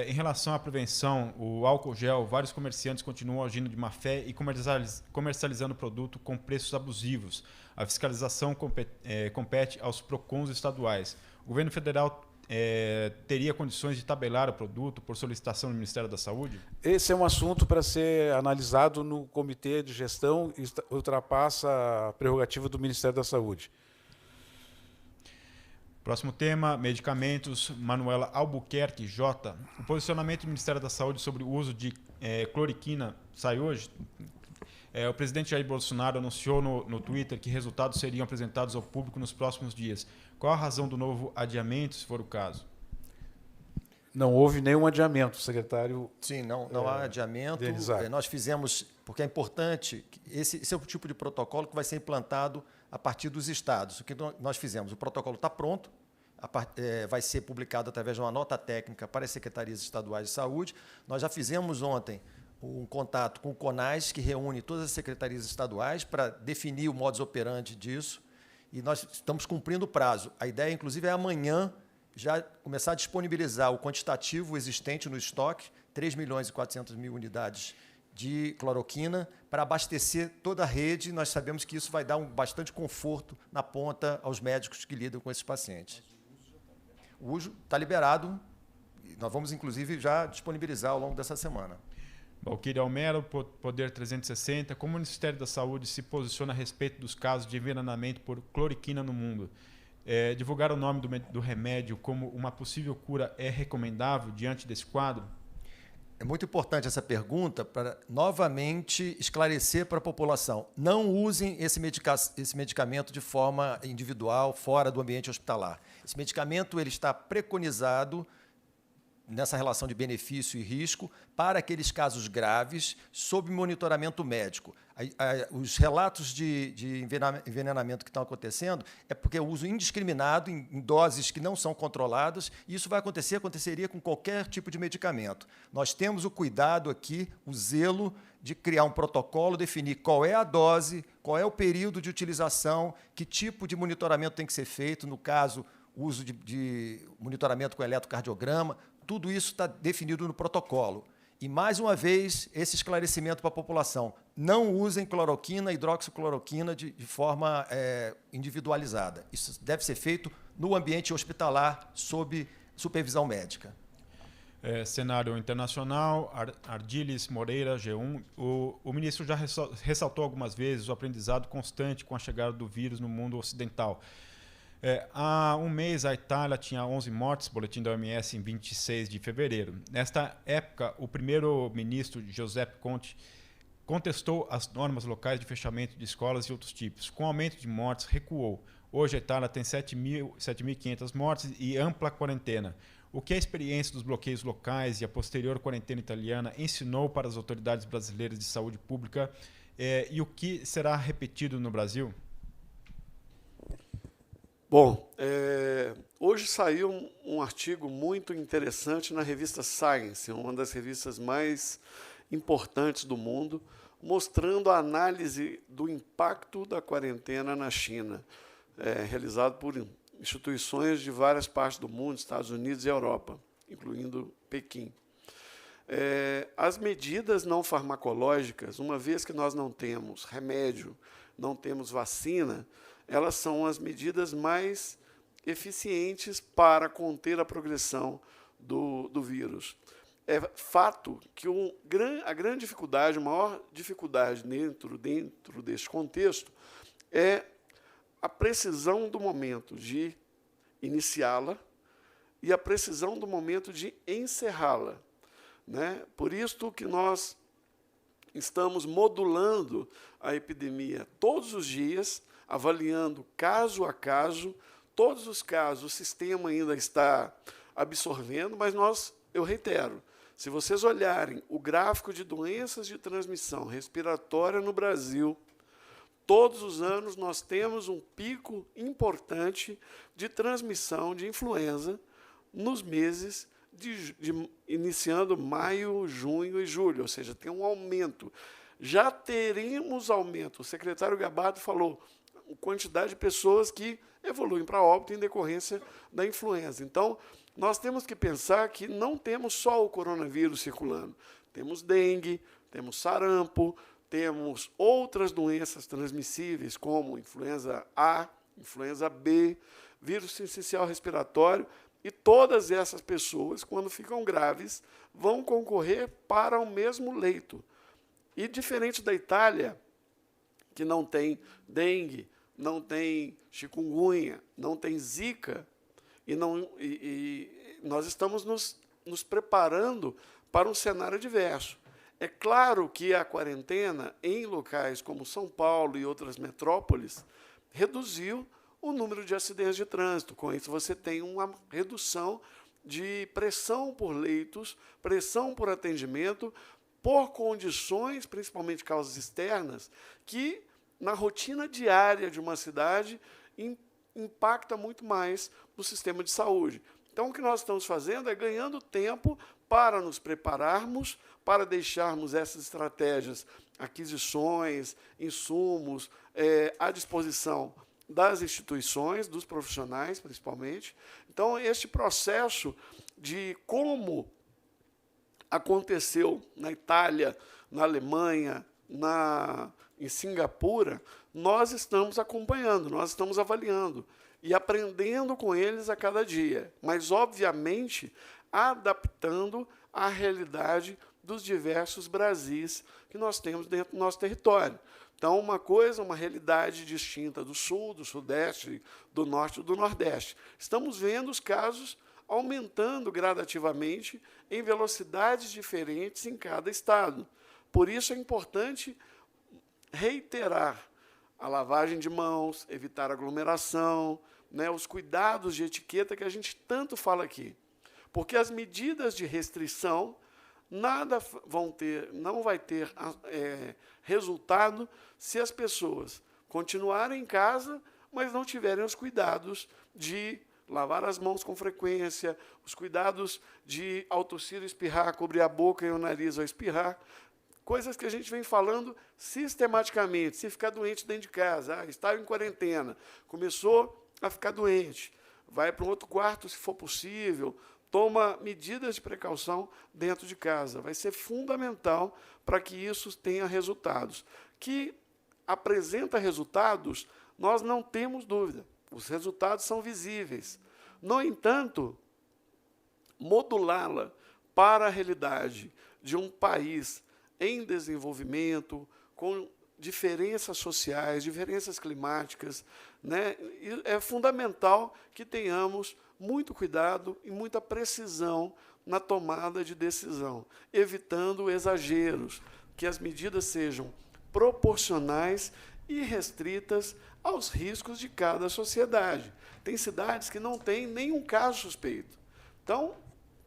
Em relação à prevenção, o álcool gel, vários comerciantes continuam agindo de má fé e comercializando o produto com preços abusivos. A fiscalização compete aos PROCONs estaduais. O governo federal teria condições de tabelar o produto por solicitação do Ministério da Saúde? Esse é um assunto para ser analisado no comitê de gestão e ultrapassa a prerrogativa do Ministério da Saúde. Próximo tema, medicamentos. Manuela Albuquerque, J. O posicionamento do Ministério da Saúde sobre o uso de cloriquina sai hoje? O presidente Jair Bolsonaro anunciou no Twitter que resultados seriam apresentados ao público nos próximos dias. Qual a razão do novo adiamento, se for o caso? Não houve nenhum adiamento, secretário. Sim, não há adiamento. Nós fizemos, porque é importante, esse é o tipo de protocolo que vai ser implantado a partir dos estados. O que nós fizemos? O protocolo está pronto, vai ser publicado através de uma nota técnica para as secretarias estaduais de saúde. Nós já fizemos ontem um contato com o CONAS, que reúne todas as secretarias estaduais para definir o modus operandi disso, e nós estamos cumprindo o prazo. A ideia, inclusive, é amanhã já começar a disponibilizar o quantitativo existente no estoque, 3.400.000 unidades de cloroquina, para abastecer toda a rede. Nós sabemos que isso vai dar bastante conforto na ponta aos médicos que lidam com esses pacientes. O uso está liberado, e nós vamos, inclusive, já disponibilizar ao longo dessa semana. Valquíria Almero, Poder 360. Como o Ministério da Saúde se posiciona a respeito dos casos de envenenamento por cloroquina no mundo? Divulgar o nome do remédio como uma possível cura é recomendável diante desse quadro? É muito importante essa pergunta para novamente esclarecer para a população. Não usem esse medicamento de forma individual, fora do ambiente hospitalar. Esse medicamento ele está preconizado nessa relação de benefício e risco para aqueles casos graves sob monitoramento médico. Os relatos de envenenamento que estão acontecendo é porque é o uso indiscriminado em doses que não são controladas, e isso aconteceria com qualquer tipo de medicamento. Nós temos o cuidado aqui, o zelo de criar um protocolo, definir qual é a dose, qual é o período de utilização, que tipo de monitoramento tem que ser feito, no caso, o uso de monitoramento com eletrocardiograma. Tudo isso está definido no protocolo. E, mais uma vez, esse esclarecimento para a população. Não usem cloroquina, hidroxicloroquina de forma individualizada. Isso deve ser feito no ambiente hospitalar, sob supervisão médica. Cenário internacional, Ardiles Moreira, G1. O ministro já ressaltou algumas vezes o aprendizado constante com a chegada do vírus no mundo ocidental. Há um mês, a Itália tinha 11 mortes, boletim da OMS, em 26 de fevereiro. Nesta época, o primeiro-ministro, Giuseppe Conte, contestou as normas locais de fechamento de escolas e outros tipos. Com o aumento de mortes, recuou. Hoje, a Itália tem 7.500 mortes e ampla quarentena. O que a experiência dos bloqueios locais e a posterior quarentena italiana ensinou para as autoridades brasileiras de saúde pública e o que será repetido no Brasil? Bom, hoje saiu um artigo muito interessante na revista Science, uma das revistas mais importantes do mundo, mostrando a análise do impacto da quarentena na China, realizado por instituições de várias partes do mundo, Estados Unidos e Europa, incluindo Pequim. As medidas não farmacológicas, uma vez que nós não temos remédio, não temos vacina, elas são as medidas mais eficientes para conter a progressão do vírus. É fato que a grande dificuldade, a maior dificuldade dentro deste contexto é a precisão do momento de iniciá-la e a precisão do momento de encerrá-la, né? Por isso que nós estamos modulando a epidemia todos os dias, avaliando caso a caso. Todos os casos o sistema ainda está absorvendo, mas eu reitero, se vocês olharem o gráfico de doenças de transmissão respiratória no Brasil, todos os anos nós temos um pico importante de transmissão de influenza nos meses iniciando maio, junho e julho, ou seja, tem um aumento. Já teremos aumento. O secretário Gabardo falou a quantidade de pessoas que evoluem para óbito em decorrência da influenza. Então, nós temos que pensar que não temos só o coronavírus circulando. Temos dengue, temos sarampo, temos outras doenças transmissíveis, como influenza A, influenza B, vírus sincicial respiratório, e todas essas pessoas, quando ficam graves, vão concorrer para o mesmo leito. E diferente da Itália, que não tem dengue, não tem chikungunya, não tem zika, e nós estamos nos preparando para um cenário adverso. É claro que a quarentena em locais como São Paulo e outras metrópoles reduziu o número de acidentes de trânsito. Com isso, você tem uma redução de pressão por leitos, pressão por atendimento, por condições, principalmente causas externas, que, na rotina diária de uma cidade, impacta muito mais no sistema de saúde. Então, o que nós estamos fazendo é ganhando tempo para nos prepararmos, para deixarmos essas estratégias, aquisições, insumos, à disposição das instituições, dos profissionais, principalmente. Então, este processo de como aconteceu na Itália, na Alemanha, em Singapura, nós estamos acompanhando, nós estamos avaliando e aprendendo com eles a cada dia, mas, obviamente, adaptando à realidade dos diversos Brasis que nós temos dentro do nosso território. Então, uma realidade distinta do Sul, do Sudeste, do Norte e do Nordeste. Estamos vendo os casos aumentando gradativamente em velocidades diferentes em cada estado. Por isso é importante reiterar a lavagem de mãos, evitar aglomeração, né, os cuidados de etiqueta que a gente tanto fala aqui. Porque as medidas de restrição não vai ter resultado se as pessoas continuarem em casa, mas não tiverem os cuidados de lavar as mãos com frequência, os cuidados de, ao tossir, espirrar, cobrir a boca e o nariz ao espirrar, coisas que a gente vem falando sistematicamente. Se ficar doente dentro de casa, está em quarentena, começou a ficar doente, vai para um outro quarto, se for possível, toma medidas de precaução dentro de casa. Vai ser fundamental para que isso tenha resultados. Que apresenta resultados, nós não temos dúvida. Os resultados são visíveis. No entanto, modulá-la para a realidade de um país em desenvolvimento, com diferenças sociais, diferenças climáticas, né? É fundamental que tenhamos muito cuidado e muita precisão na tomada de decisão, evitando exageros, que as medidas sejam proporcionais e restritas aos riscos de cada sociedade. Tem cidades que não têm nenhum caso suspeito. Então,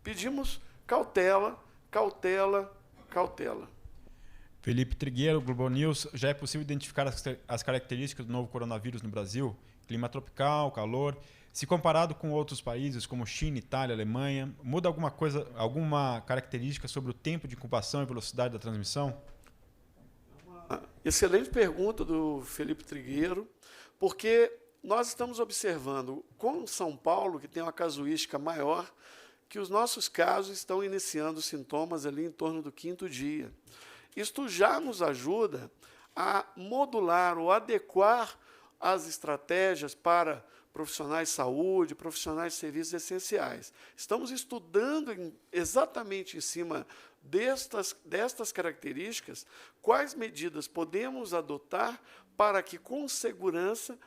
pedimos cautela, cautela, cautela. Felipe Trigueiro, Globo News. Já é possível identificar as características do novo coronavírus no Brasil? Clima tropical, calor. Se comparado com outros países como China, Itália, Alemanha, muda alguma característica sobre o tempo de incubação e velocidade da transmissão? Excelente pergunta do Felipe Trigueiro, porque nós estamos observando com São Paulo, que tem uma casuística maior, que os nossos casos estão iniciando sintomas ali em torno do 5º dia. Isto já nos ajuda a modular ou adequar as estratégias para profissionais de saúde, profissionais de serviços essenciais. Estamos estudando exatamente em cima destas características quais medidas podemos adotar para que, com segurança,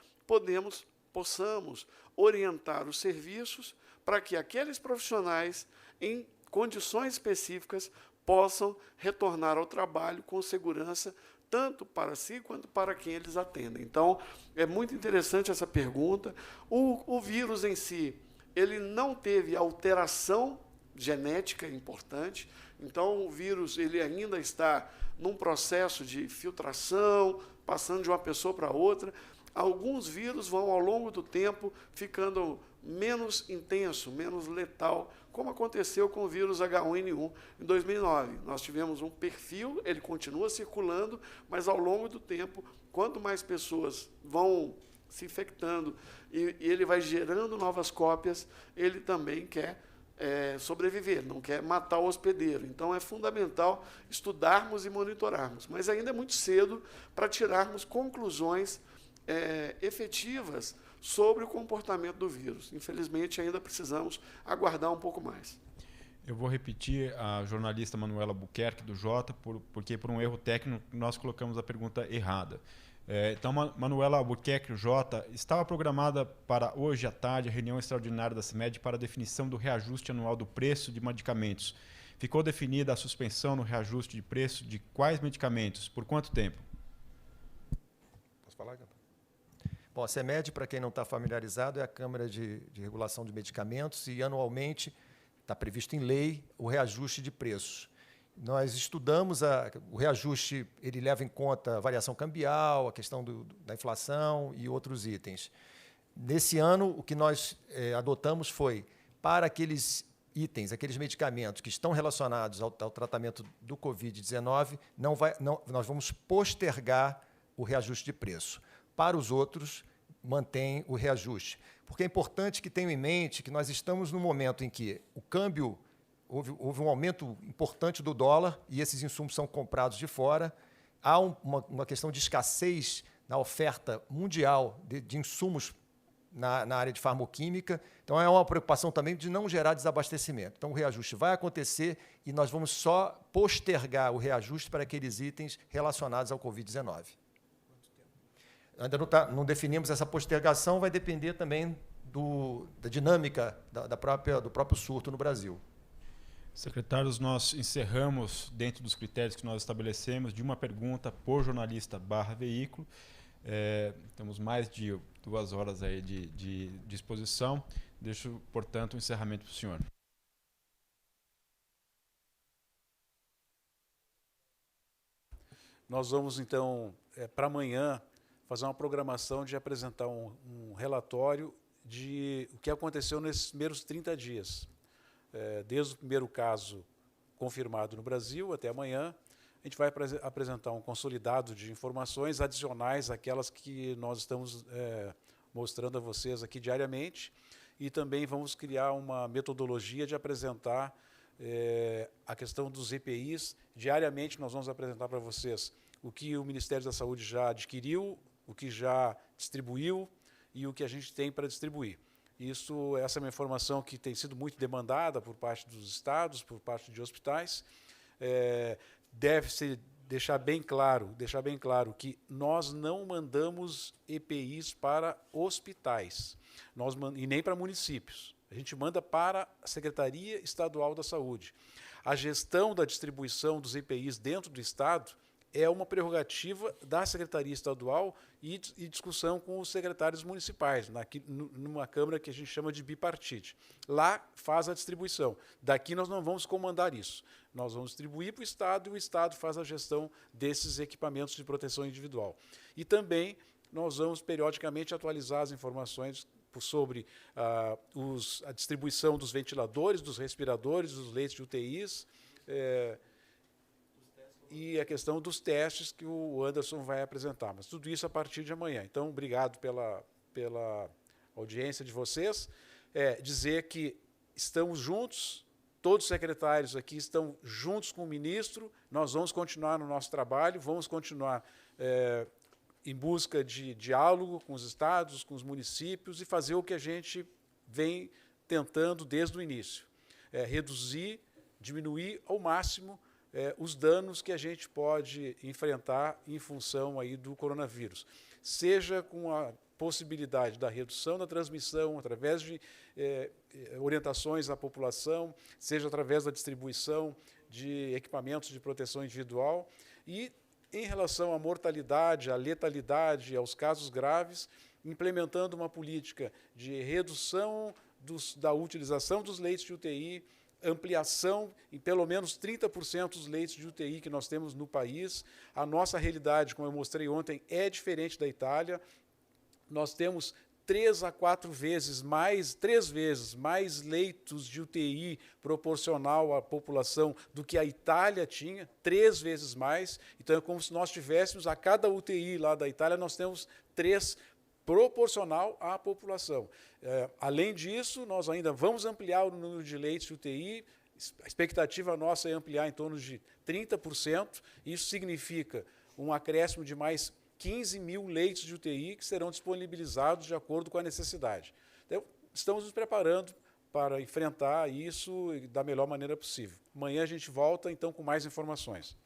possamos orientar os serviços para que aqueles profissionais, em condições específicas, possam retornar ao trabalho com segurança, tanto para si quanto para quem eles atendem. Então, é muito interessante essa pergunta. O vírus em si, ele não teve alteração genética importante, então o vírus ele ainda está num processo de filtração, passando de uma pessoa para outra. Alguns vírus vão, ao longo do tempo, ficando menos intenso, menos letal, como aconteceu com o vírus H1N1 em 2009. Nós tivemos um perfil, ele continua circulando, mas ao longo do tempo, quanto mais pessoas vão se infectando e ele vai gerando novas cópias, ele também quer sobreviver, não quer matar o hospedeiro. Então, é fundamental estudarmos e monitorarmos. Mas ainda é muito cedo para tirarmos conclusões efetivas sobre o comportamento do vírus. Infelizmente, ainda precisamos aguardar um pouco mais. Eu vou repetir a jornalista Manuela Buquerque, do Jota, porque por um erro técnico nós colocamos a pergunta errada. Então, Manuela Albuquerque, o Jota, estava programada para hoje à tarde a reunião extraordinária da CIMED para a definição do reajuste anual do preço de medicamentos. Ficou definida a suspensão no reajuste de preço de quais medicamentos? Por quanto tempo? Posso falar, Gata? Bom, a CIMED, para quem não está familiarizado, é a Câmara de Regulação de Medicamentos e, anualmente, está previsto em lei o reajuste de preços. Nós estudamos o reajuste, ele leva em conta a variação cambial, a questão da inflação e outros itens. Nesse ano, o que nós adotamos foi, para aqueles itens, aqueles medicamentos que estão relacionados ao tratamento do Covid-19, nós vamos postergar o reajuste de preço. Para os outros, mantém o reajuste. Porque é importante que tenham em mente que nós estamos num momento em que o câmbio, houve um aumento importante do dólar e esses insumos são comprados de fora. Há uma questão de escassez na oferta mundial de insumos na área de farmoquímica. Então, é uma preocupação também de não gerar desabastecimento. Então, o reajuste vai acontecer e nós vamos só postergar o reajuste para aqueles itens relacionados ao Covid-19. Ainda não definimos essa postergação, vai depender também da dinâmica do próprio surto no Brasil. Secretários, nós encerramos, dentro dos critérios que nós estabelecemos, de uma pergunta por jornalista / veículo. Temos mais de 2 horas aí de disposição. Deixo, portanto, o encerramento para o senhor. Nós vamos, então, para amanhã, fazer uma programação de apresentar um relatório de o que aconteceu nesses primeiros 30 dias. Desde o primeiro caso confirmado no Brasil até amanhã, a gente vai apresentar um consolidado de informações adicionais àquelas que nós estamos mostrando a vocês aqui diariamente, e também vamos criar uma metodologia de apresentar a questão dos EPIs. Diariamente nós vamos apresentar para vocês o que o Ministério da Saúde já adquiriu, o que já distribuiu e o que a gente tem para distribuir. Essa é uma informação que tem sido muito demandada por parte dos estados, por parte de hospitais. Deve-se deixar bem claro que nós não mandamos EPIs para hospitais e nem para municípios. A gente manda para a Secretaria Estadual da Saúde. A gestão da distribuição dos EPIs dentro do Estado é uma prerrogativa da Secretaria Estadual e discussão com os secretários municipais, numa Câmara que a gente chama de bipartite. Lá faz a distribuição. Daqui nós não vamos comandar isso. Nós vamos distribuir para o Estado e o Estado faz a gestão desses equipamentos de proteção individual. E também nós vamos periodicamente atualizar as informações sobre a distribuição dos ventiladores, dos respiradores, dos leitos de UTIs, e a questão dos testes que o Anderson vai apresentar. Mas tudo isso a partir de amanhã. Então, obrigado pela audiência de vocês. Dizer que estamos juntos, todos os secretários aqui estão juntos com o ministro, nós vamos continuar no nosso trabalho, vamos continuar em busca de diálogo com os estados, com os municípios e fazer o que a gente vem tentando desde o início. Reduzir, diminuir ao máximo os danos que a gente pode enfrentar em função aí do coronavírus, seja com a possibilidade da redução da transmissão através de orientações à população, seja através da distribuição de equipamentos de proteção individual e, em relação à mortalidade, à letalidade, aos casos graves, implementando uma política de redução da utilização dos leitos de UTI, ampliação em pelo menos 30% dos leitos de UTI que nós temos no país. A nossa realidade, como eu mostrei ontem, é diferente da Itália. Nós temos 3 a 4 vezes mais, 3 vezes mais leitos de UTI proporcional à população do que a Itália tinha, 3 vezes mais. Então, é como se nós tivéssemos, a cada UTI lá da Itália, nós temos 3 proporcional à população. Além disso, nós ainda vamos ampliar o número de leitos de UTI. A expectativa nossa é ampliar em torno de 30%. Isso significa um acréscimo de mais 15 mil leitos de UTI que serão disponibilizados de acordo com a necessidade. Então, estamos nos preparando para enfrentar isso da melhor maneira possível. Amanhã a gente volta, então, com mais informações.